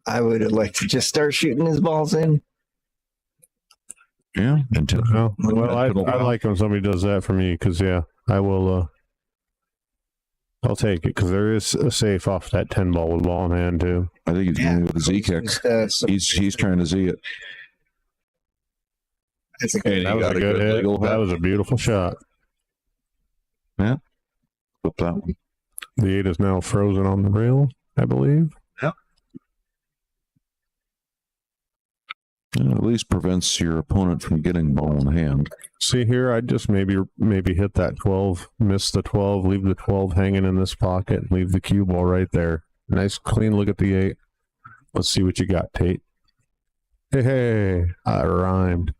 I would like to just start shooting his balls in. yeah, until Well, I like when somebody does that for me because, yeah, I will. I'll take it because there is a safe off that 10 ball with ball in hand, too. I think he's going with a Z kick. He's trying to Z it. That's a And he That was a got good hit. legal That was a beautiful shot. Flip that one. The 8 is now frozen on the rail, I believe. Yep. At least prevents your opponent from getting ball in hand. See here, I'd just maybe hit that 12, miss the 12, leave the 12 hanging in this pocket, and leave the cue ball right there. Nice clean look at the 8. Let's see what you got, Tate. Hey, I rhymed.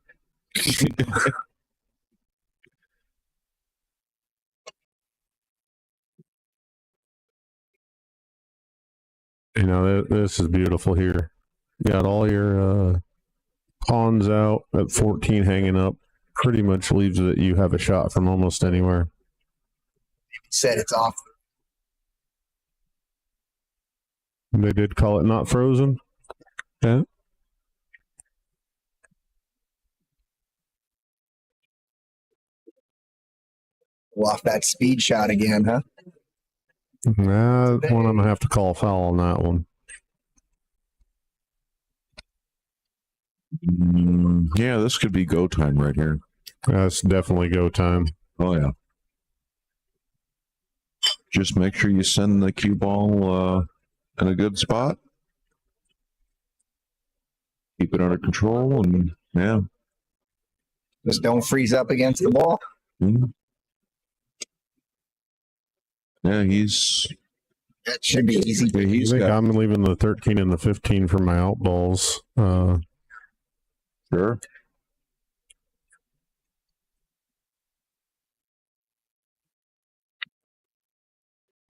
You know, this is beautiful here. You got all your pawns out at 14 hanging up. Pretty much leaves that you have a shot from almost anywhere. Said it's off. They did call it not frozen. Yeah. Off that speed shot again, huh? That one I'm gonna have to call a foul on that one. Yeah, this could be go time right here. That's definitely go time. Oh, yeah. Just make sure you send the cue ball in a good spot. Keep it under control, and yeah. Just don't freeze up against the ball. Mhm. Yeah, he's That should be easy. yeah, I he's think got I'm leaving the 13 and the 15 for my out balls. sure.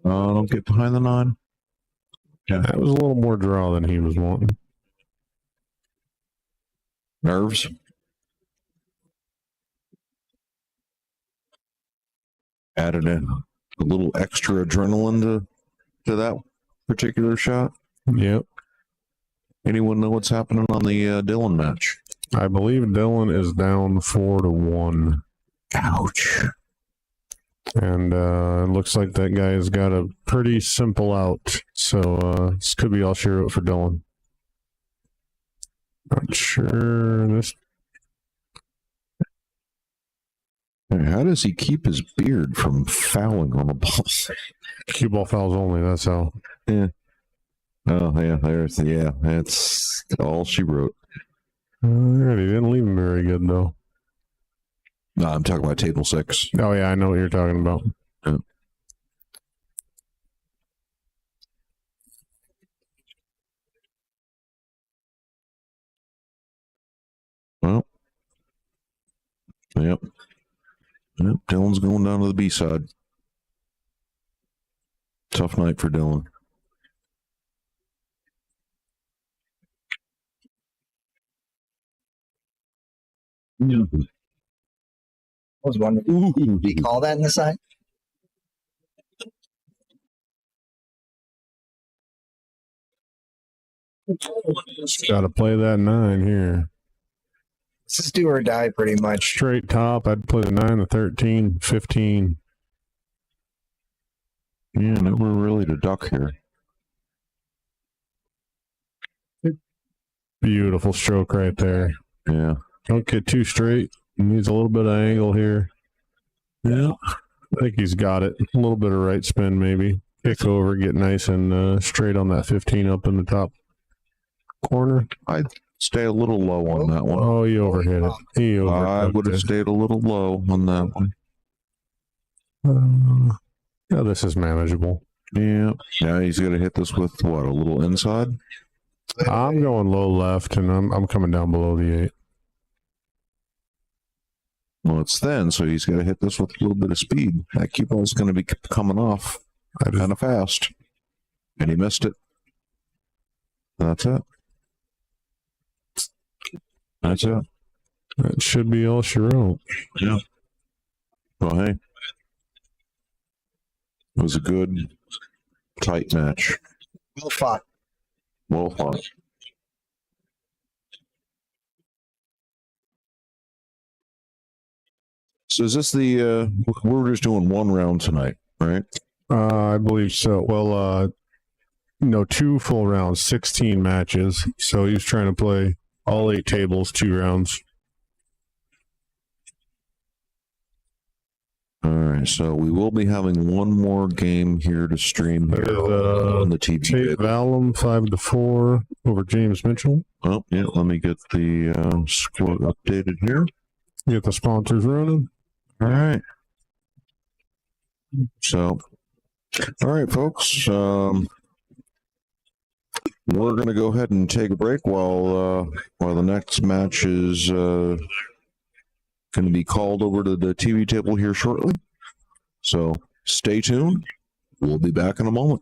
Don't get behind the 9. Yeah. That was a little more draw than he was wanting. Nerves. Added in a little extra adrenaline to that particular shot. Yep. Anyone know what's happening on the Dylan match? I believe Dylan is down 4-1. Ouch. And it looks like that guy has got a pretty simple out. So this could be all she wrote for Dylan. Not sure. This Hey, how does he keep his beard from fouling on the ball? cue ball fouls only. That's how. Yeah. Oh, yeah. That's all she wrote. Alright, he didn't leave him very good though. No, I'm talking about table 6. Oh yeah, I know what you're talking about. Yeah. Well, yep. Yep, Dylan's going down to the B side. Tough night for Dylan. I was wondering, did he call that in the side? Got to play that 9 here. This is do or die pretty much. Straight top, I'd play the 9, the 13, 15. Yeah, nowhere really to duck here. Beautiful stroke right there. Yeah. Don't get too straight. He needs a little bit of angle here. Yeah. I think he's got it. A little bit of right spin maybe. Kick over, get nice and straight on that 15 up in the top corner. I'd stay a little low on that one. Oh, you overhit it. He I overhit would have it. stayed a little low on that one. Yeah, this is manageable. Yeah. Now he's going to hit this with what, a little inside? I'm going low left, and I'm coming down below the 8. Well, it's thin, so he's got to hit this with a little bit of speed. That cue ball's going to be coming off kind of fast. And he missed it. That's it. That's it. That should be all she wrote. Yeah. Well, hey. It was a good, tight match. Well fought. Well fought. So is this the, we're just doing one round tonight, right? I believe so. Well, no, 2 full rounds, 16 matches. So he was trying to play all 8 tables, 2 rounds. All right. So we will be having one more game here to stream That here is, on the TV. Tate Vallem 5-4 over James Mitchell. Oh, yeah. Let me get the score updated here. Get the sponsors running. All right. So, all right, folks. We're going to go ahead and take a break while the next match is going to be called over to the TV table here shortly. So stay tuned. We'll be back in a moment.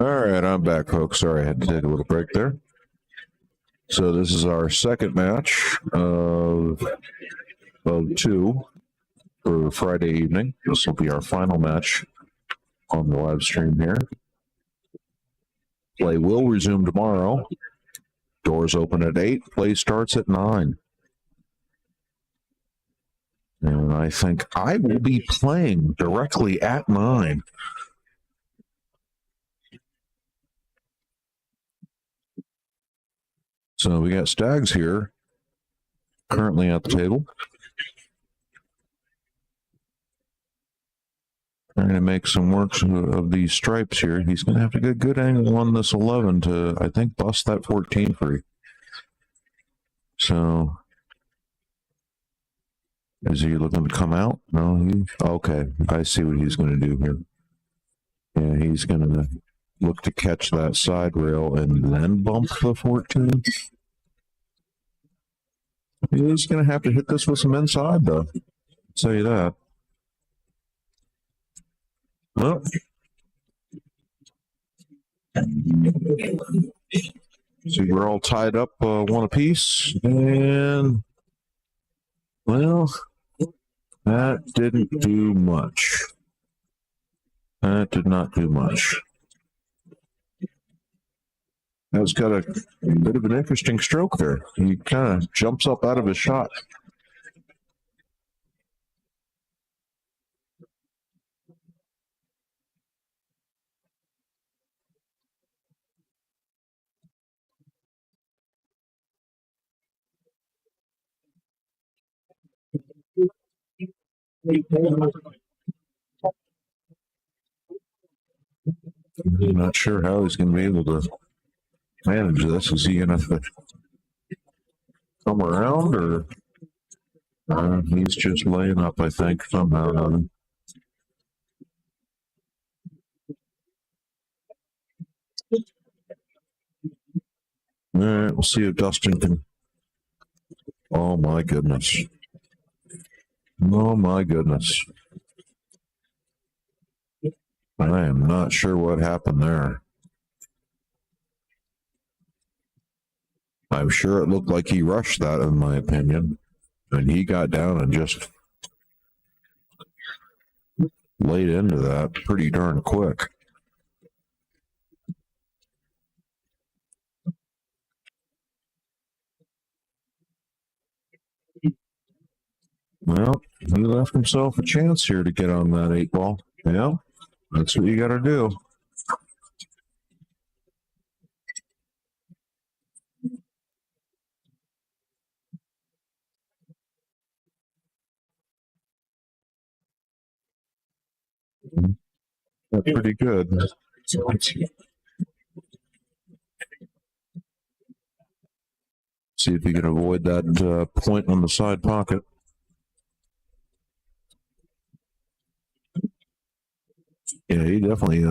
All right, I'm back, folks. Sorry, I had to take a little break there. So this is our second match of two for Friday evening. This will be our final match on the live stream here. Play will resume tomorrow. Doors open at 8. Play starts at 9. And I think I will be playing directly at 9. So we got Stags here currently at the table. Trying to make some works of these stripes here. He's going to have to get a good angle on this 11 to, I think, bust that 14 free. So, is he looking to come out? No, okay. I see what he's going to do here. Yeah, he's going to look to catch that side rail and then bump the 14. He's going to have to hit this with some inside, though. I'll tell you that. Well, so we're all tied up one apiece, and well, that didn't do much. That did not do much. That's got a bit of an interesting stroke there. He kind of jumps up out of his shot. I'm not sure how he's going to be able to manage this. Is he going to come around, or he's just laying up, I think, somehow or other. All right, we'll see if Dustin can. Oh my goodness. Oh my goodness. I am not sure what happened there. I'm sure it looked like he rushed that, in my opinion. And he got down and just laid into that pretty darn quick. Well, he left himself a chance here to get on that 8 ball. Yeah, that's what you got to do. That's pretty good. See if he can avoid that point on the side pocket. Yeah, he definitely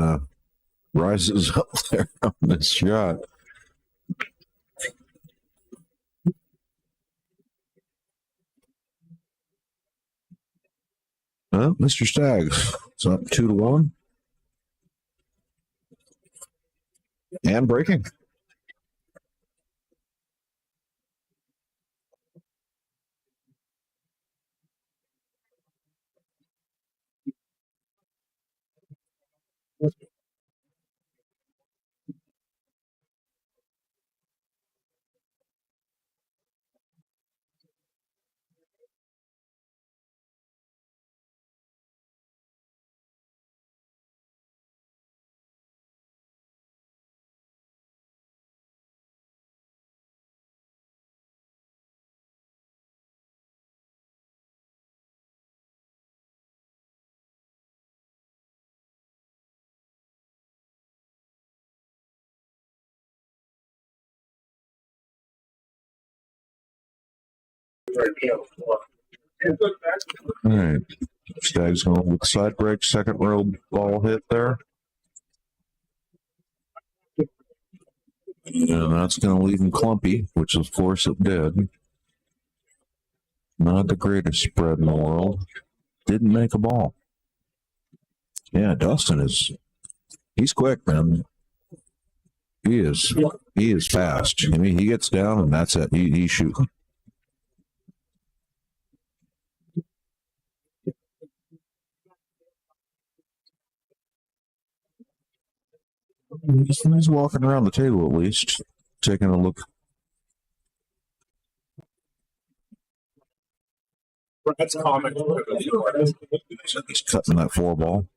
rises up there on this shot. Well, Mr. Staggs, it's up 2-1. And breaking. All right. Staggs going with side break, second row ball hit there. And that's going to leave him clumpy, which of course it did. Not the greatest spread in the world. Didn't make a ball. Yeah, Dustin is He's quick, man. He is. He is fast. I mean, he gets down and that's it. He's shooting. He's walking around the table at least, taking a look. That's common. He's cutting that 4-ball.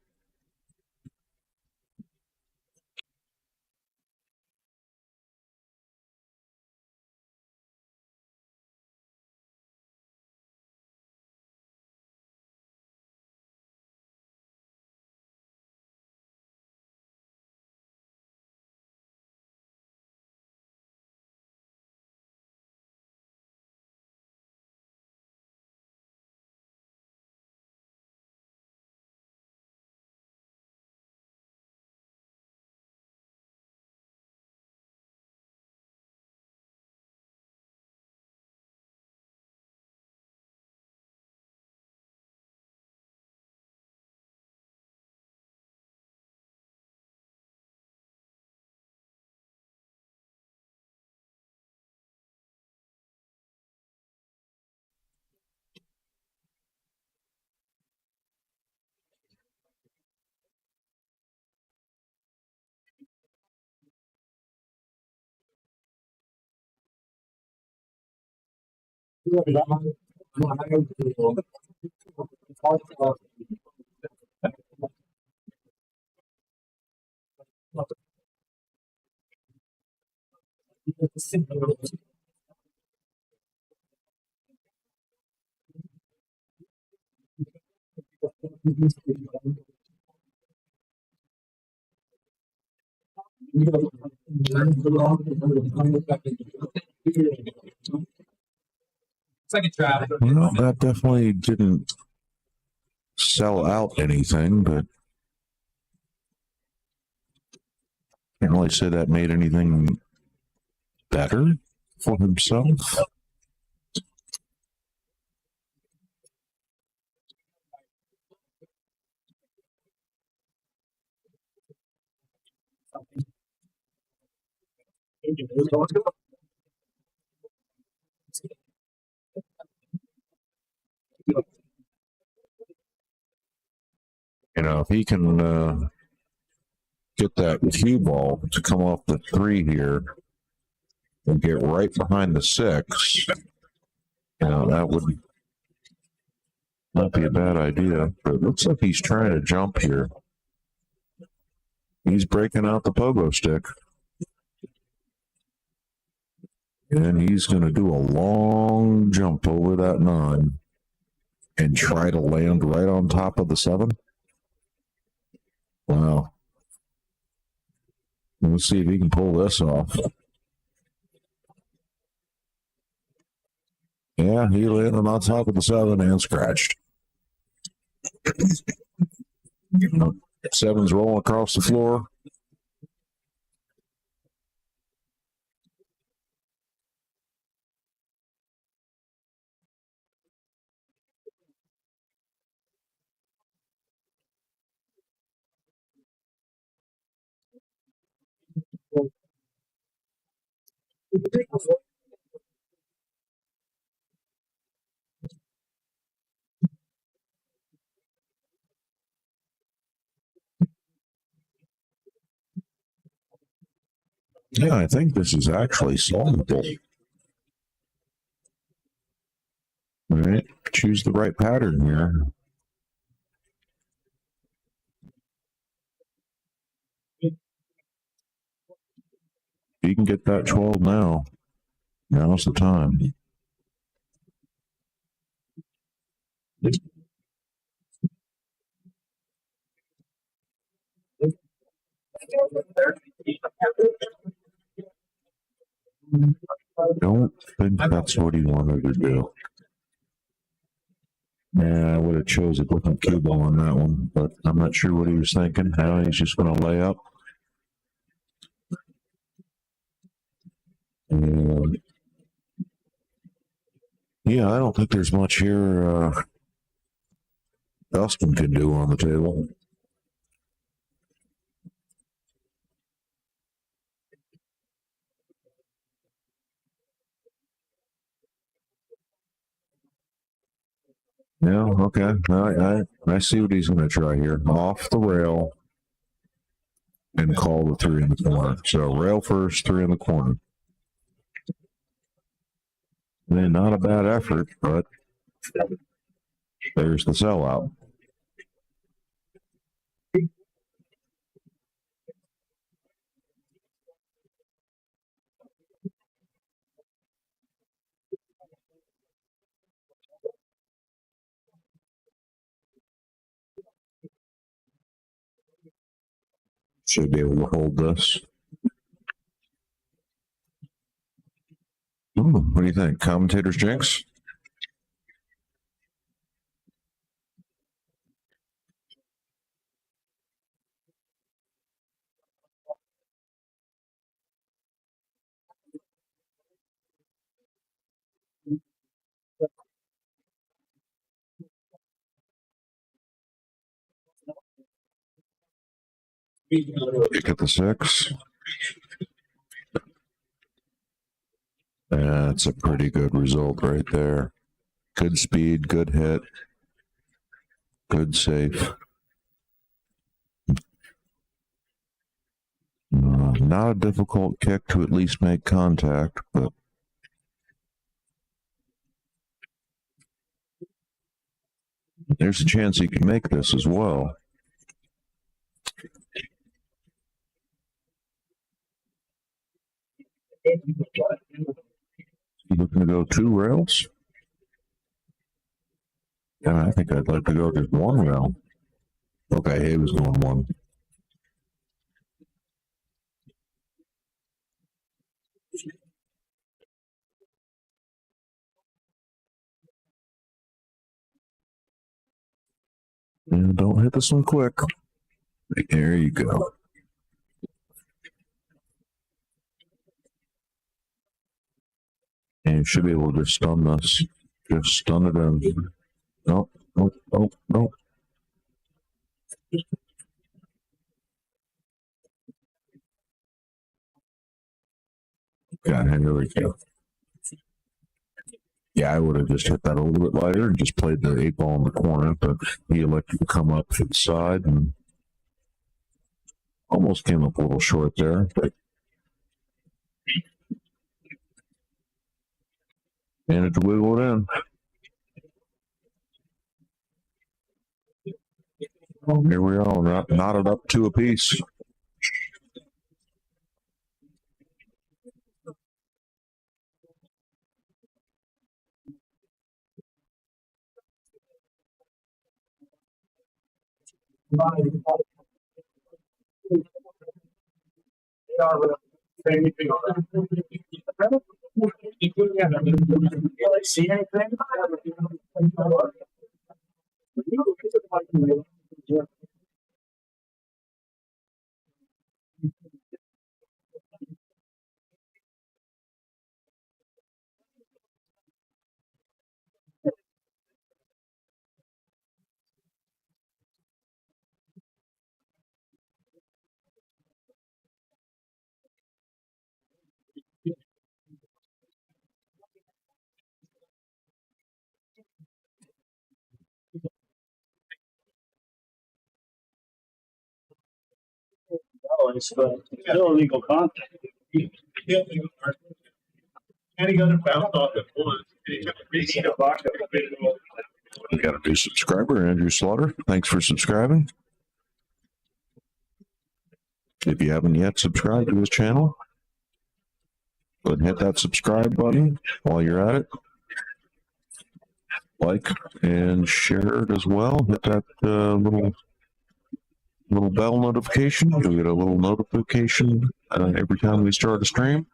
Second trap. Well, that definitely didn't sell out anything, but can't really say that made anything better for himself. You know, if he can get that cue ball to come off the 3 here and get right behind the 6, you know, that would not be a bad idea. But it looks like he's trying to jump here. He's breaking out the pogo stick. And he's going to do a long jump over that 9 and try to land right on top of the 7. Wow. Let's see if he can pull this off. Yeah, he landed on top of the 7 and scratched. 7's rolling across the floor. Yeah, I think this is actually solvable. All right, choose the right pattern here. You can get that 12 now. Now's the time. Don't think that's what he wanted to do. Yeah, I would have chose a different cue ball on that one, but I'm not sure what he was thinking. Now he's just going to lay up. And yeah, I don't think there's much here Dustin can do on the table. Yeah, okay. I see what he's going to try here. Off the rail and call the three in the corner. So rail first, three in the corner. Man, not a bad effort, but there's the sellout. Should be able to hold this. Ooh, what do you think? Commentator's jinx? Pick at the six. That's a pretty good result right there. Good speed, good hit, good safe. Not a difficult kick to at least make contact, but there's a chance he can make this as well. Looking to go two rails? Yeah, I think I'd like to go just one rail. Okay, he was going one. Yeah, don't hit this one quick. There you go. And you should be able to just stun this. Just stun it in. Nope, nope, nope, nope. Okay, here we go. Yeah, I would have just hit that a little bit lighter and just played the 8-ball in the corner, but he elected to come up to the side and almost came up a little short there, but managed to wiggle it in. Here we are, knotted up two apiece. See anything? Oh, it's still illegal contact. And he got it bounced off the bullet. We got a new subscriber, Andrew Slaughter. Thanks for subscribing. If you haven't yet subscribed to his channel, go ahead and hit that subscribe button while you're at it. Like and share it as well. Hit that little bell notification. You'll get a little notification every time we start a stream.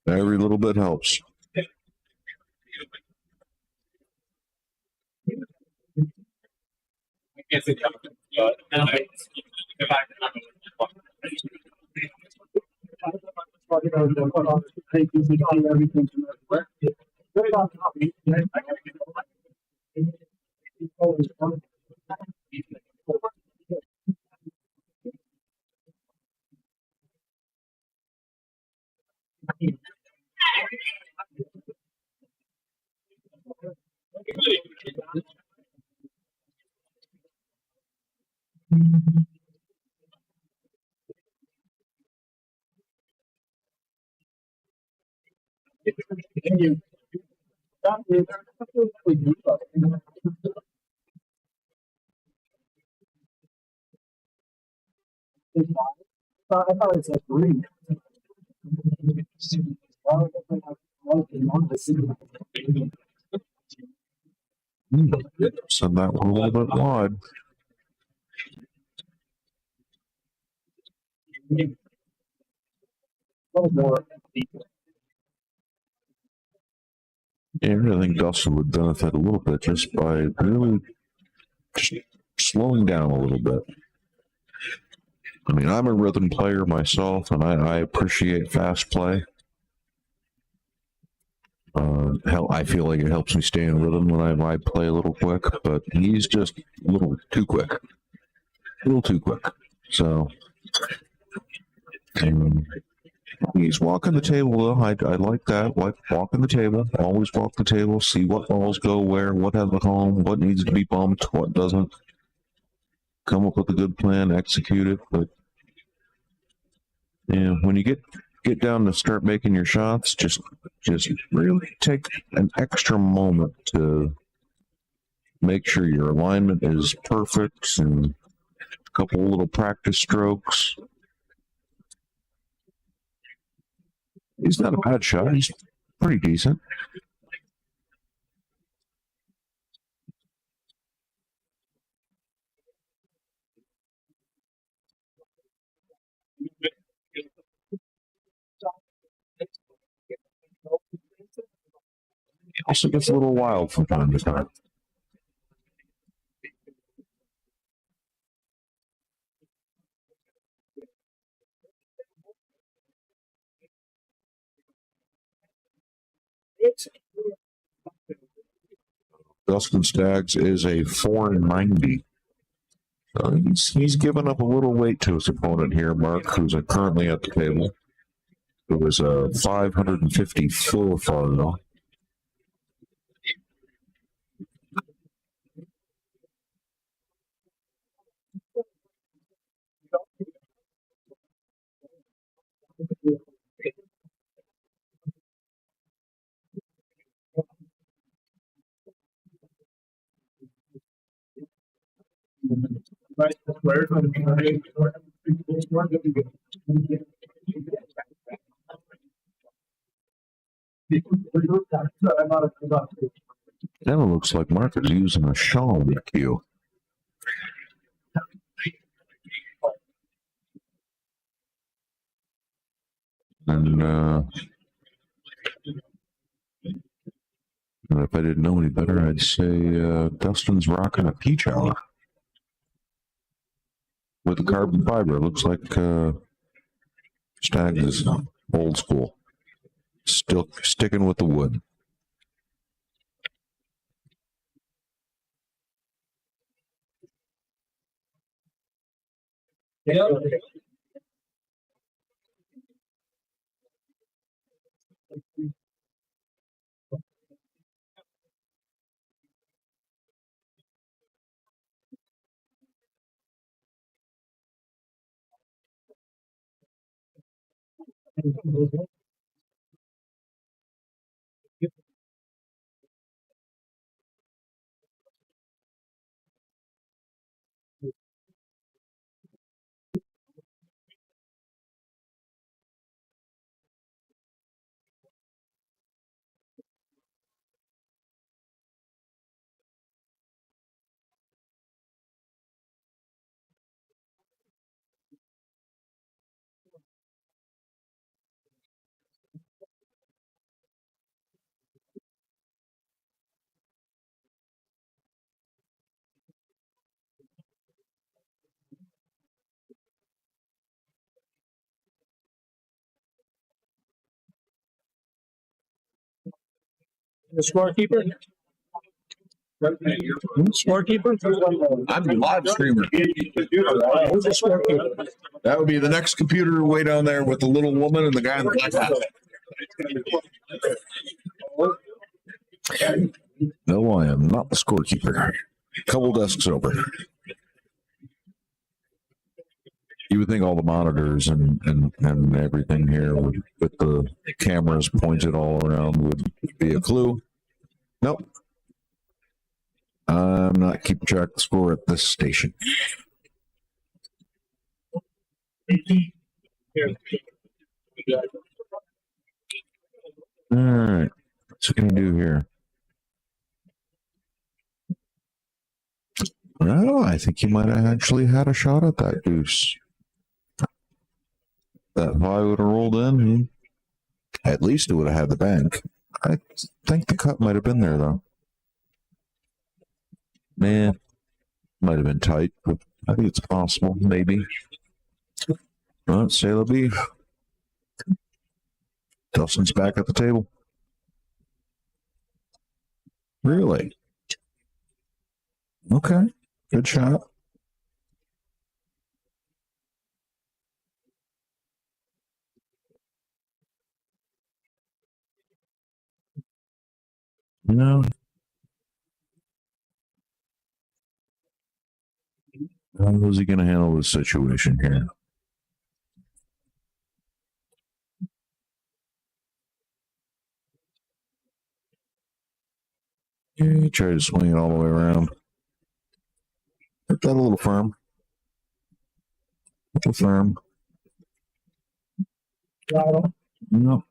Every little bit helps. Send that one a little bit wide. Yeah, I really think Dustin would benefit a little bit just by really just slowing down a little bit. I mean, I'm a rhythm player myself, and I appreciate fast play. Hell, I feel like it helps me stay in rhythm when I play a little quick, but he's just a little too quick. A little too quick. So, he's walking the table, though. I like that. Like walking the table. Always walk the table. See what balls go where, what has a home, what needs to be bumped, what doesn't. Come up with a good plan, execute it. But yeah, when you get down to start making your shots, just really take an extra moment to make sure your alignment is perfect and a couple little practice strokes. He's not a bad shot. He's pretty decent. He also gets a little wild from time to time. Dustin Staggs is a 490. He's given up a little weight to his opponent here, Mark, who's currently at the table. It was a 554 Fargo. Now it looks like Mark is using a shawl with you. And if I didn't know any better, I'd say Dustin's rocking a peach hour with a carbon fiber. It looks like Stag is old school, still sticking with the wood. Yeah. The scorekeeper? Scorekeeper? I'm the live streamer. Who's the scorekeeper? That would be the next computer way down there with the little woman and the guy in the black hat. No, I am not the scorekeeper. Couple desks over. You would think all the monitors and everything here with the cameras pointed all around would be a clue. Nope. I'm not keeping track of the score at this station. All right. What's it going to do here? Well, I think you might have actually had a shot at that deuce. That pie would have rolled in. At least it would have had the bank. I think the cut might have been there, though. Man, might have been tight, but I think it's possible, maybe. Well, say la vie. Dustin's back at the table. Really? Okay. Good shot. No. How's he going to handle this situation here? Yeah, he tried to swing it all the way around. Hit that a little firm. A little firm. No.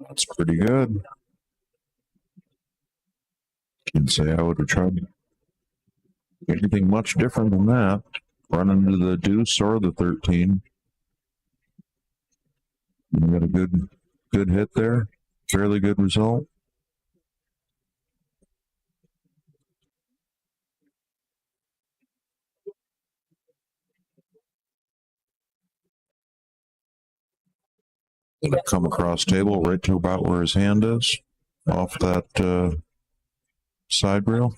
That's pretty good. Can't say I would have tried anything much different than that. Run into the deuce or the 13. You got a good hit there. Fairly good result. Come across table right to about where his hand is, off that side rail.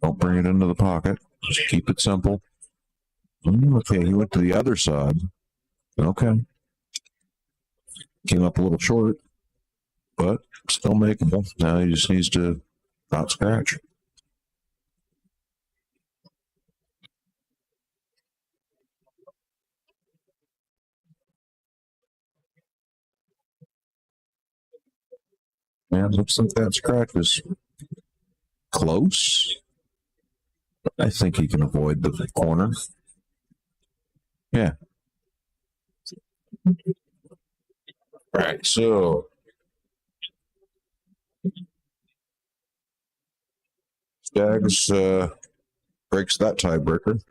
Don't bring it into the pocket. Just keep it simple. Okay, he went to the other side. Okay. Came up a little short, but still makeable. Now he just needs to not scratch. And looks like that scratch is close. I think he can avoid the corner. Yeah. All right, so Skaggs breaks that tiebreaker.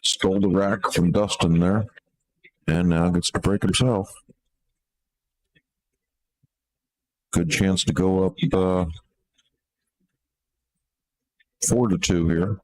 Stole the rack from Dustin there, and now gets to break himself. Good chance to go up 4-2 here.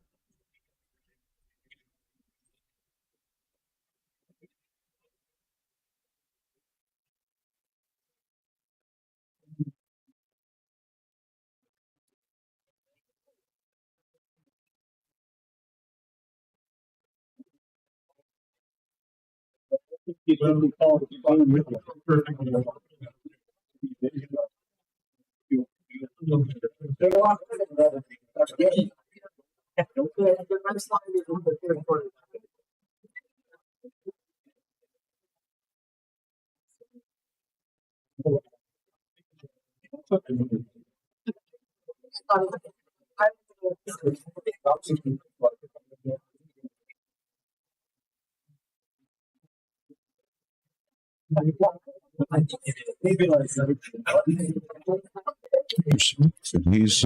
He's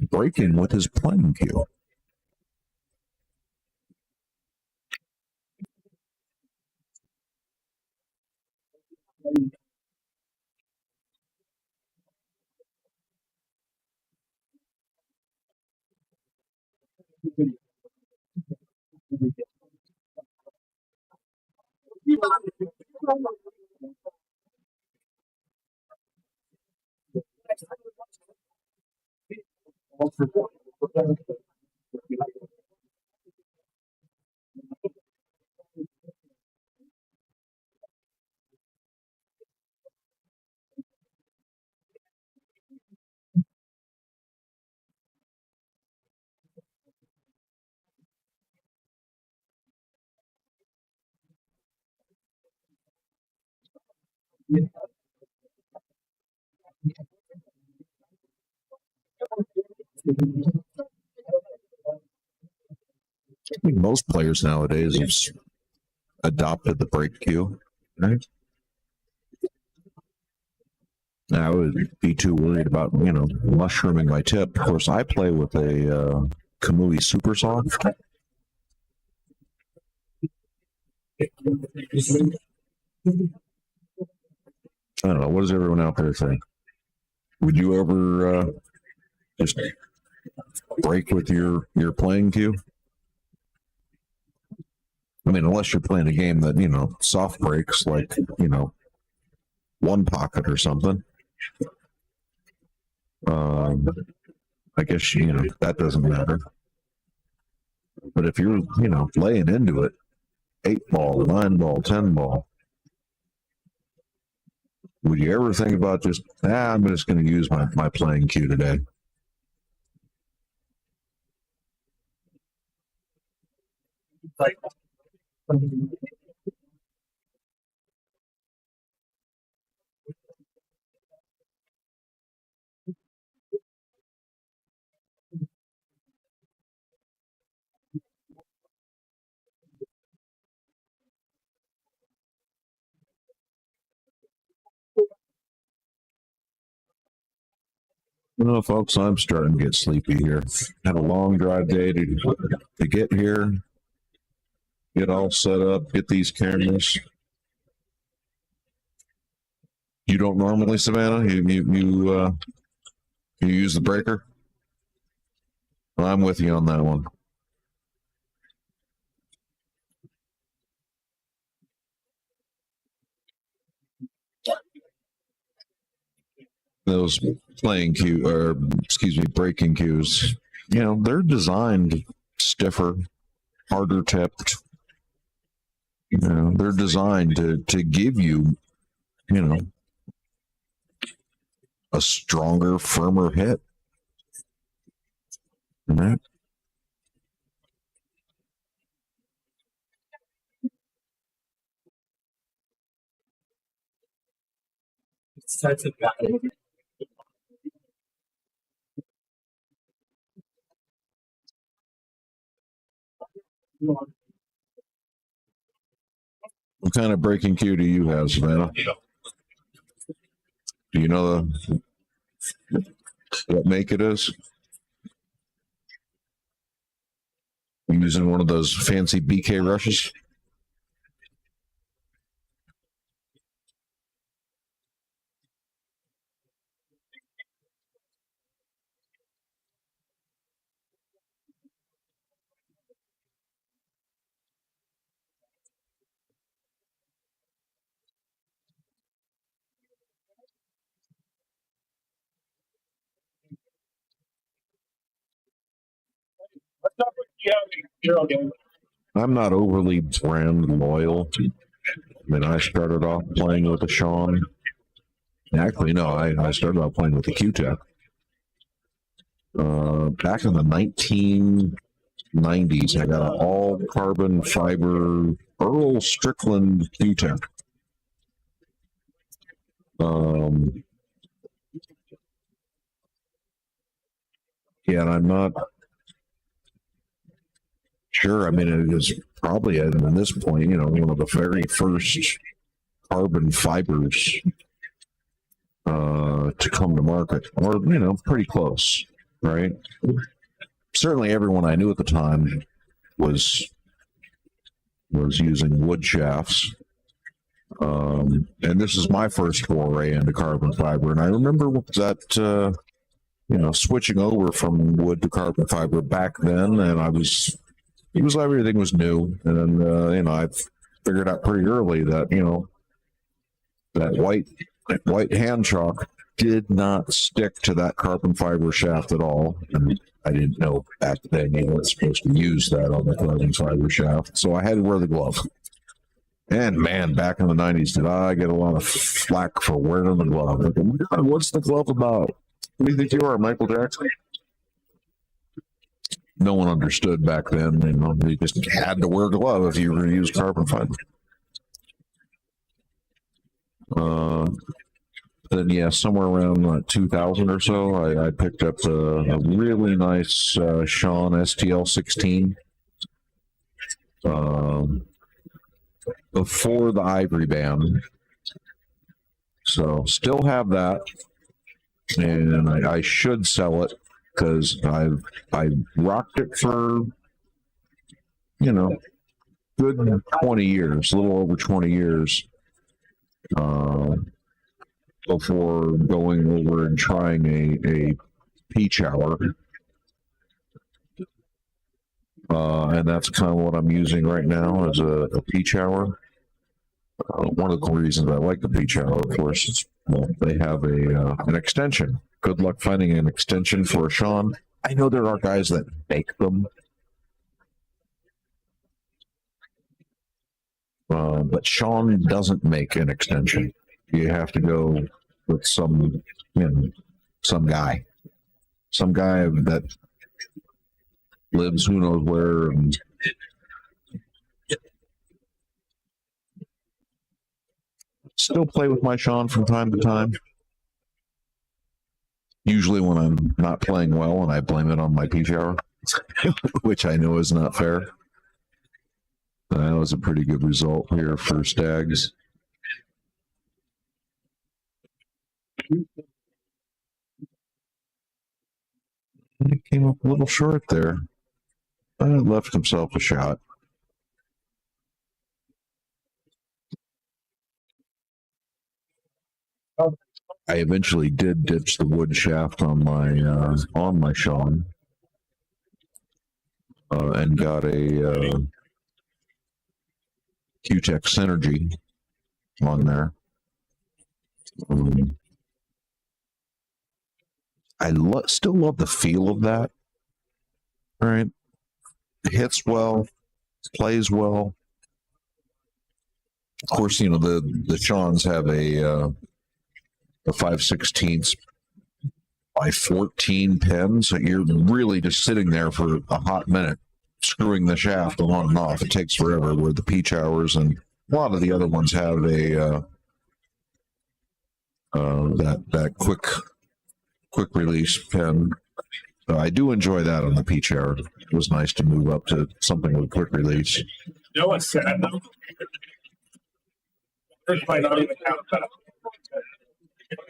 breaking with his playing cue. I think most players nowadays have adopted the break cue, right? I would be too worried about, mushrooming my tip. Of course, I play with a Kamui Super Soft. I don't know. What does everyone out there think? Would you ever just break with your playing cue? I mean, unless you're playing a game that, soft breaks like, one pocket or something. I guess, that doesn't matter. But if you're, laying into it, 8-ball, 9-ball, 10-ball, would you ever think about just, I'm just going to use my playing cue today? Well, folks, I'm starting to get sleepy here. Had a long drive day to get here, get all set up, get these cameras. You don't normally, Savannah? You use the breaker? Well, I'm with you on that one. Those breaking cues, they're designed stiffer, harder tipped. They're designed to give you, a stronger, firmer hit. Right? What kind of breaking cue do you have, Savannah? Do you know what make it is? You using one of those fancy BK rushes? I'm not overly brand loyal. I mean, I started off playing with a Sean. Actually, no, I started off playing with the Q-Tech. Back in the 1990s, I got an all carbon fiber Earl Strickland Q-Tech. Yeah, and I'm not sure. I mean, it was probably at this point, one of the very first carbon fibers to come to market, or pretty close, right? Certainly, everyone I knew at the time was using wood shafts, and this is my first foray into carbon fiber. And I remember that switching over from wood to carbon fiber back then, and everything was new, and then I figured out pretty early that that white hand chalk did not stick to that carbon fiber shaft at all. And I didn't know back then you weren't supposed to use that on the carbon fiber shaft, so I had to wear the glove. And man, back in the 90s, did I get a lot of flack for wearing the glove? Like, oh my God, what's the glove about? Who do you think you are, Michael Jackson? No one understood back then. You just had to wear a glove if you were going to use carbon fiber. Then somewhere around 2000 or so, I picked up a really nice Sean STL 16 before the ivory ban. So still have that, and I should sell it because I rocked it for good 20 years, a little over 20 years. Before going over and trying a peach hour. And that's kind of what I'm using right now as a peach hour. One of the reasons I like the peach hour, of course, is they have an extension. Good luck finding an extension for a Sean. I know there are guys that make them. But Sean doesn't make an extension. You have to go with some guy that lives who knows where. And still play with my Sean from time to time. Usually when I'm not playing well, and I blame it on my peach hour, which I know is not fair. That was a pretty good result here for Stags. He came up a little short there. Left himself a shot. I eventually did ditch the wood shaft on my Sean, and got a Q-Tech Synergy on there. I still love the feel of that. All right, it hits well, plays well. Of course, the Seans have a 5/16 by 14 pen, so you're really just sitting there for a hot minute, screwing the shaft on and off. It takes forever. Where the peach hours and a lot of the other ones have a that quick release pen. I do enjoy that on the peach hour. It was nice to move up to something with quick release. You know what's sad though? They might not even have that.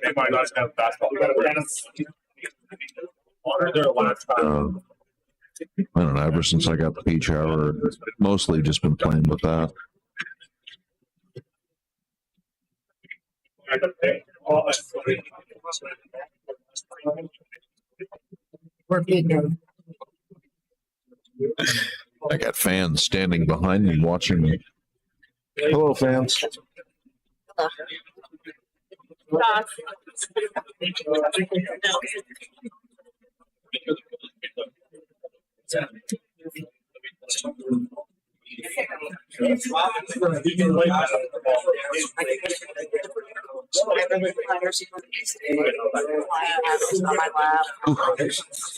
They might not have basketball. Their last time. I don't know. Ever since I got the peach hour, mostly just been playing with that. I got fans standing behind me watching me. Hello, fans.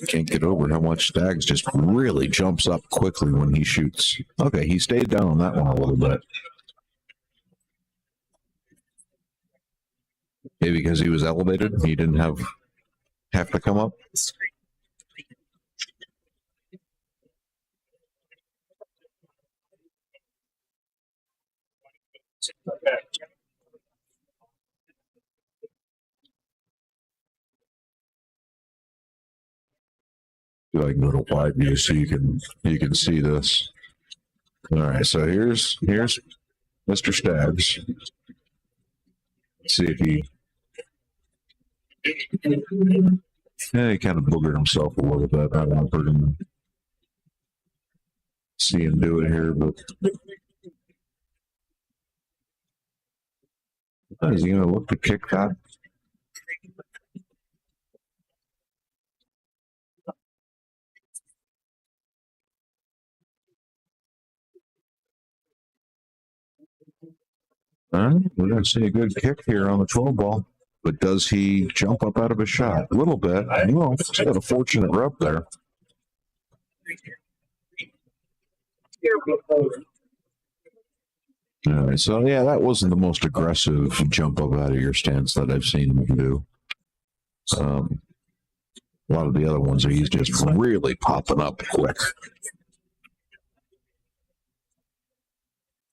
Can't get over how much Stags just really jumps up quickly when he shoots. Okay, he stayed down on that one a little bit. Maybe because he was elevated, he didn't have to come up. I can go to wide view so you can see this. All right, so here's Mr. Stags. Let's see if he Yeah, he kind of boogered himself a little bit. I don't heard him see him do it here, but is he going to look to kick that? We're going to see a good kick here on the 12 ball. But does he jump up out of his shot? A little bit. No, he's got a fortunate rub there. All right, so yeah, that wasn't the most aggressive jump up out of your stance that I've seen him do. A lot of the other ones are he's just really popping up quick.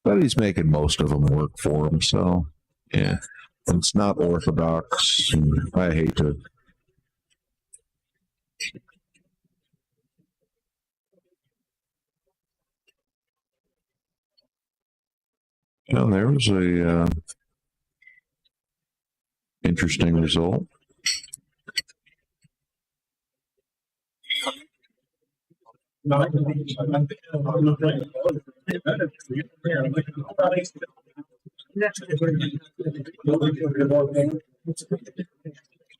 But he's making most of them work for him, so yeah. It's not orthodox. I hate to. Well, there was a interesting result.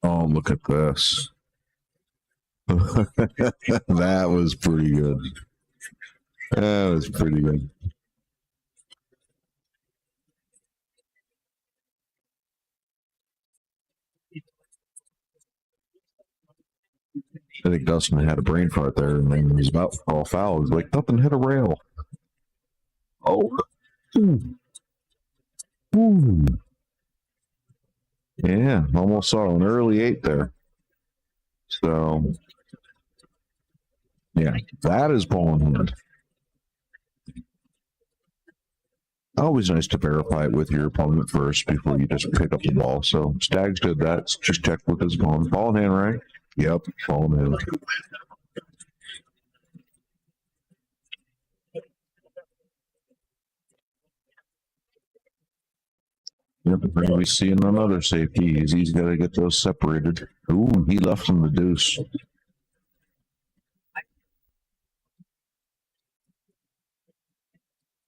Oh, look at this. That was pretty good. That was pretty good. I think Dustin had a brain fart there, and then he's about to fall foul. He's like, nothing hit a rail. Oh. Ooh. Ooh. Yeah, almost saw an early 8 there. So, yeah, that is ball in hand. Always nice to verify it with your opponent first before you just pick up the ball. So, Stags did that. Just check with his ball. Ball in hand, right? Yep, ball in hand. Yep, we see another safety. He's got to get those separated. Ooh, he left him the deuce. At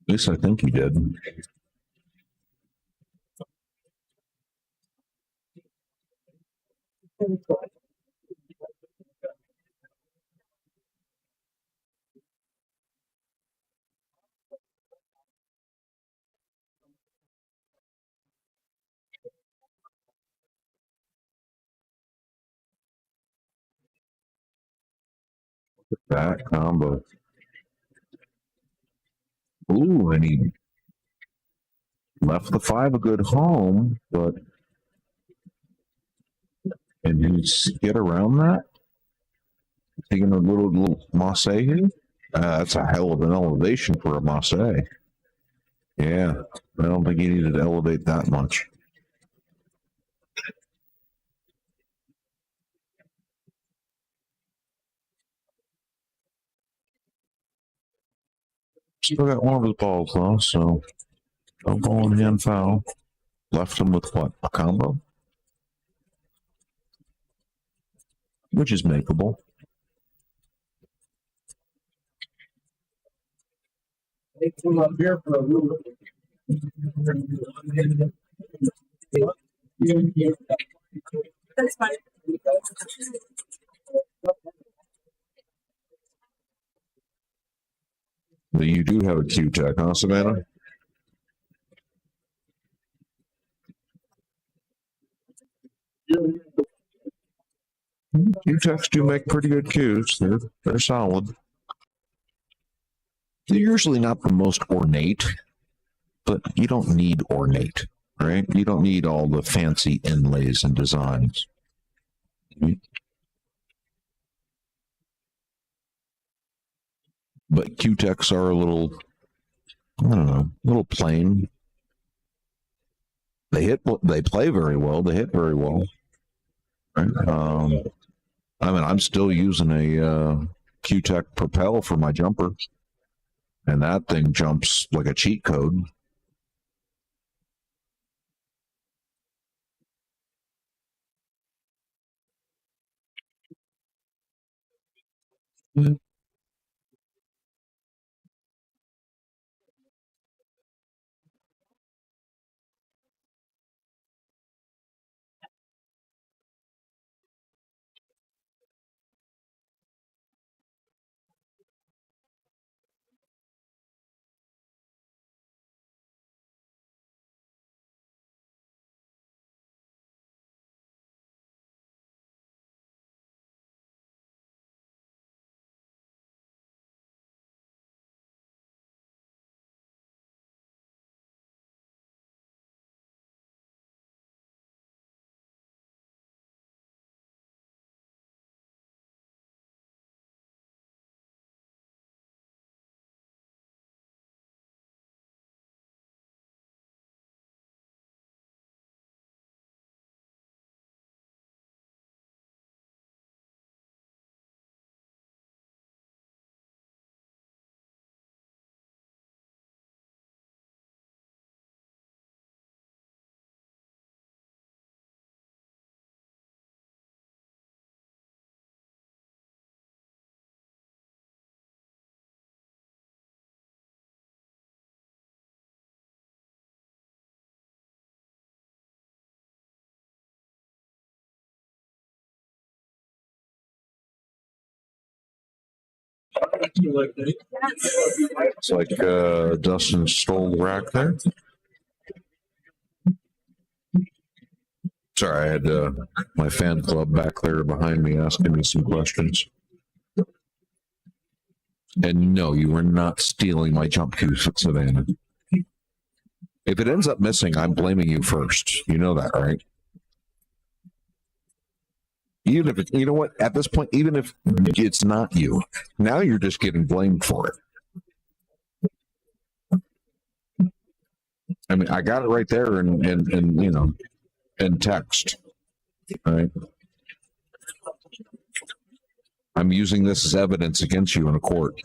least I think he did. That combo. Ooh, and he left the 5 a good home, but and you get around that? Taking a little masse here? That's a hell of an elevation for a masse. Yeah, I don't think he needed to elevate that much. Still got one of his balls though, so no ball in hand foul. Left him with what? A combo? Which is makeable. Up here for a little That's fine. But you do have a Q-Tech, huh, Savannah? Q-Techs do make pretty good cues. They're solid. They're usually not the most ornate, but you don't need ornate, right? You don't need all the fancy inlays and designs. But Q-Techs are a little, I don't know, a little plain. They play very well. They hit very well. Right? I mean, I'm still using a Q-Tech Propel for my jumper, and that thing jumps like a cheat code. It's like Dustin stole the rack there. Sorry, I had my fan club back there behind me asking me some questions. And no, you were not stealing my jump cues, Savannah. If it ends up missing, I'm blaming you first. You know that, right? Even if you know what, at this point, even if it's not you, now you're just getting blamed for it. I mean, I got it right there in you know, in text. Right? I'm using this as evidence against you in a court.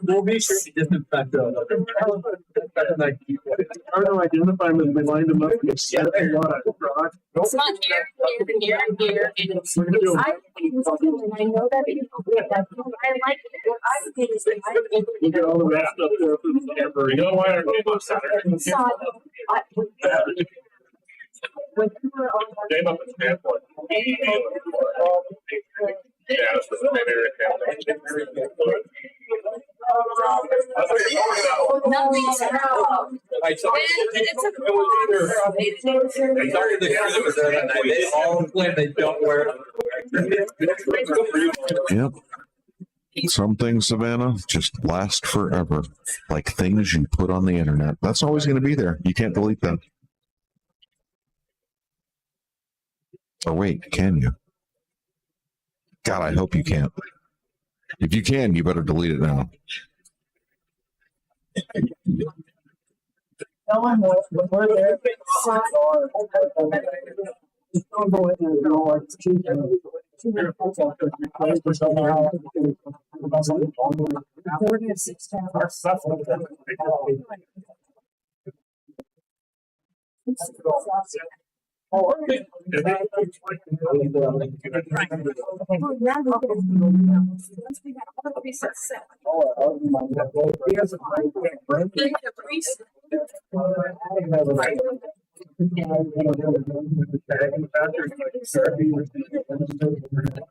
We'll be sure to disinfect them. I don't know, identify them as we lined them up. It's not here, here, and here. And it's, I know that I like it. I think it's like, You get all the rest up there for the camera. You know why our game on Saturday? when you were on Game up at standpoint. Yeah, this was maybe nothing's wrong. I saw they all claim they don't wear it. Yep. Some things, Savannah, just last forever. Like things you put on the internet. That's always going to be there. You can't delete them. Or wait, can you? God, I hope you can't. If you can, you better delete it now. No one was before there.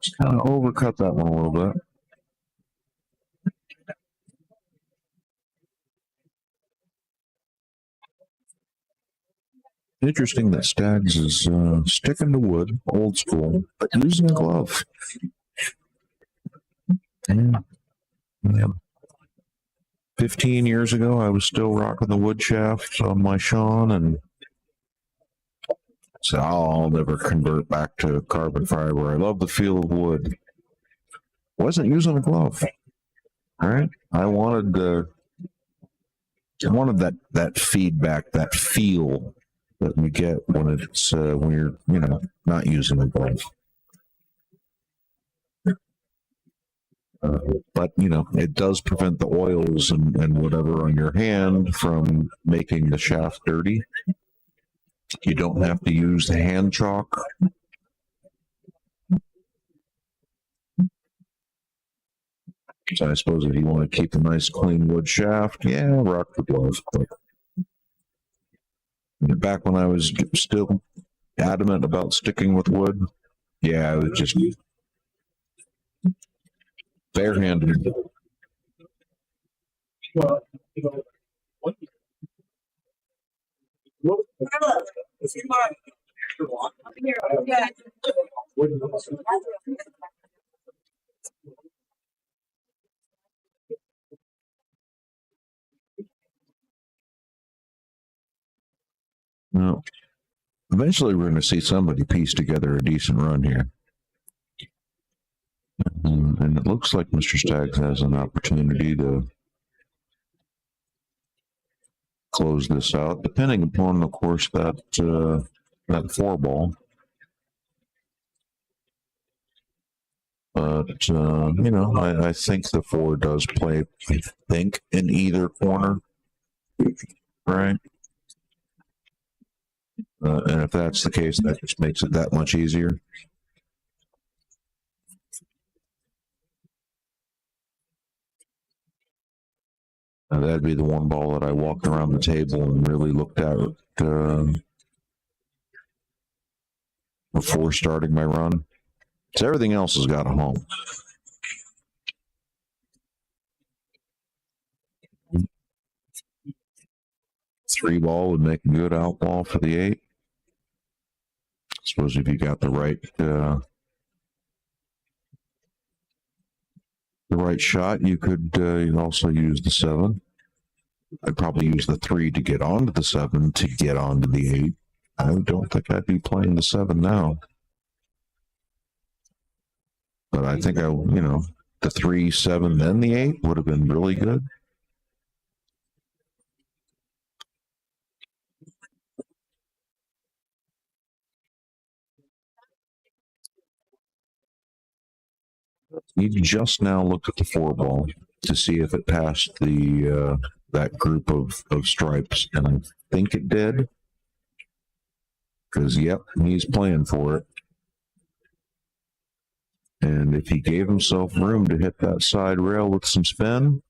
Just kind of overcut that one a little bit. Interesting that Staggs is sticking to wood, old school, but using a glove. Yeah. 15 years ago, I was still rocking the wood shaft on my Sean, and so I'll never convert back to carbon fiber. I love the feel of wood. Wasn't using a glove. All right, I wanted that feedback, that feel that you get when it's when you're not using a glove. But, you know, it does prevent the oils and whatever on your hand from making the shaft dirty. You don't have to use the hand chalk. So I suppose if you want to keep a nice clean wood shaft, yeah, rock the gloves. But back when I was still adamant about sticking with wood, yeah, I was just barehanded. Well, you know, what? If you mind, Yeah. No. Eventually, we're going to see somebody piece together a decent run here. And it looks like Mr. Staggs has an opportunity to close this out, depending upon, of course, that 4-ball. But, you know, I think the 4 does play, I think, in either corner. Right? And if that's the case, that just makes it that much easier. That'd be the one ball that I walked around the table and really looked at before starting my run. So everything else has got a home. Three ball would make a good outlaw for the 8. I suppose if you got the right shot, you could also use the 7. I'd probably use the 3 to get onto the 7 to get onto the 8. I don't think I'd be playing the 7 now. But I think the 3, 7, then the 8 would have been really good. You just now looked at the 4-ball to see if it passed the that group of stripes, and I think it did. Because, yep, he's playing for it. And if he gave himself room to hit that side rail with some spin,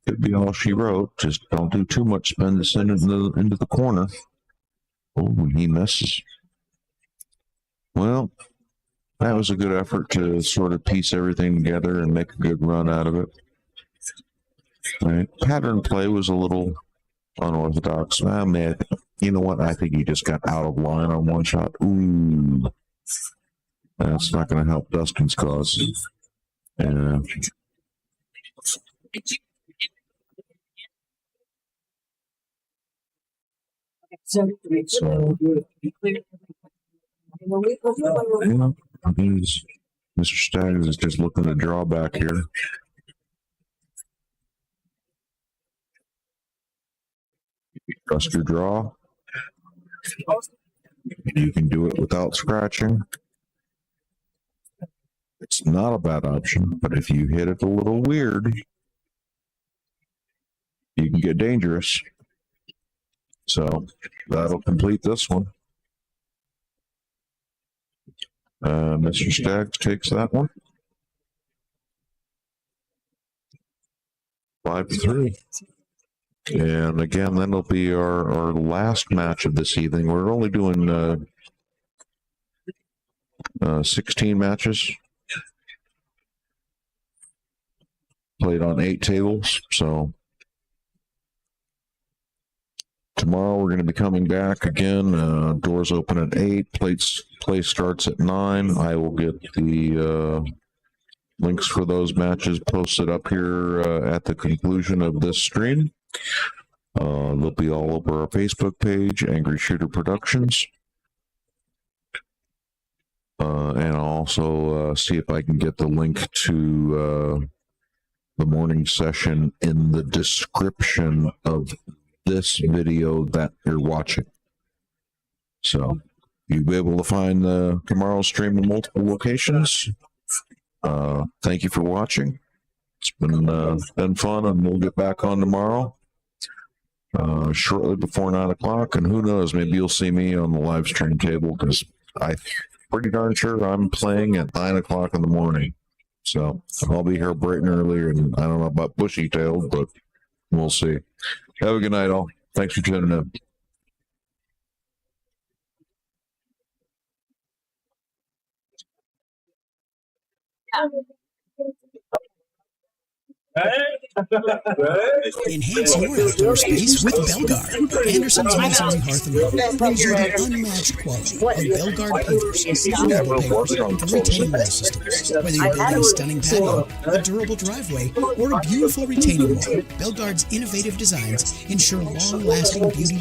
could be all she wrote. Just don't do too much spin to send it into the corner. Oh, he misses. Well, that was a good effort to sort of piece everything together and make a good run out of it. Right. Pattern play was a little unorthodox. Man, you know what? I think he just got out of line on one shot. Ooh. That's not going to help Dustin's cause. So Mr. Staggs is just looking to draw back here. Trust your draw. You can do it without scratching. It's not a bad option, but if you hit it a little weird, you can get dangerous. So that'll complete this one. Mr. Staggs takes that one. 5-3. And again, that'll be our last match of this evening. We're only doing 16 matches. Played on 8 tables, so tomorrow we're going to be coming back again. Doors open at 8. Play starts at 9. I will get the links for those matches posted up here at the conclusion of this stream. They'll be all over our Facebook page, Angry Shooter Productions. And I'll also see if I can get the link to the morning session in the description of this video that you're watching. So you'll be able to find tomorrow's stream in multiple locations. Thank you for watching. It's been fun, and we'll get back on tomorrow. Shortly before 9 o'clock, and who knows, maybe you'll see me on the live stream table, because I'm pretty darn sure I'm playing at 9 o'clock in the morning. So I'll be here bright and early, and I don't know about bushy tailed, but we'll see. Have a good night, all. Thanks for tuning in. Enhance your outdoor space with Belgard. Anderson's Masonry Hearth and Home brings you the unmatched quality of Belgard pavers, durable pavers, and retaining wall systems. Whether you're building a stunning patio, a durable driveway, or a beautiful retaining wall, Belgard's innovative designs ensure long-lasting beauty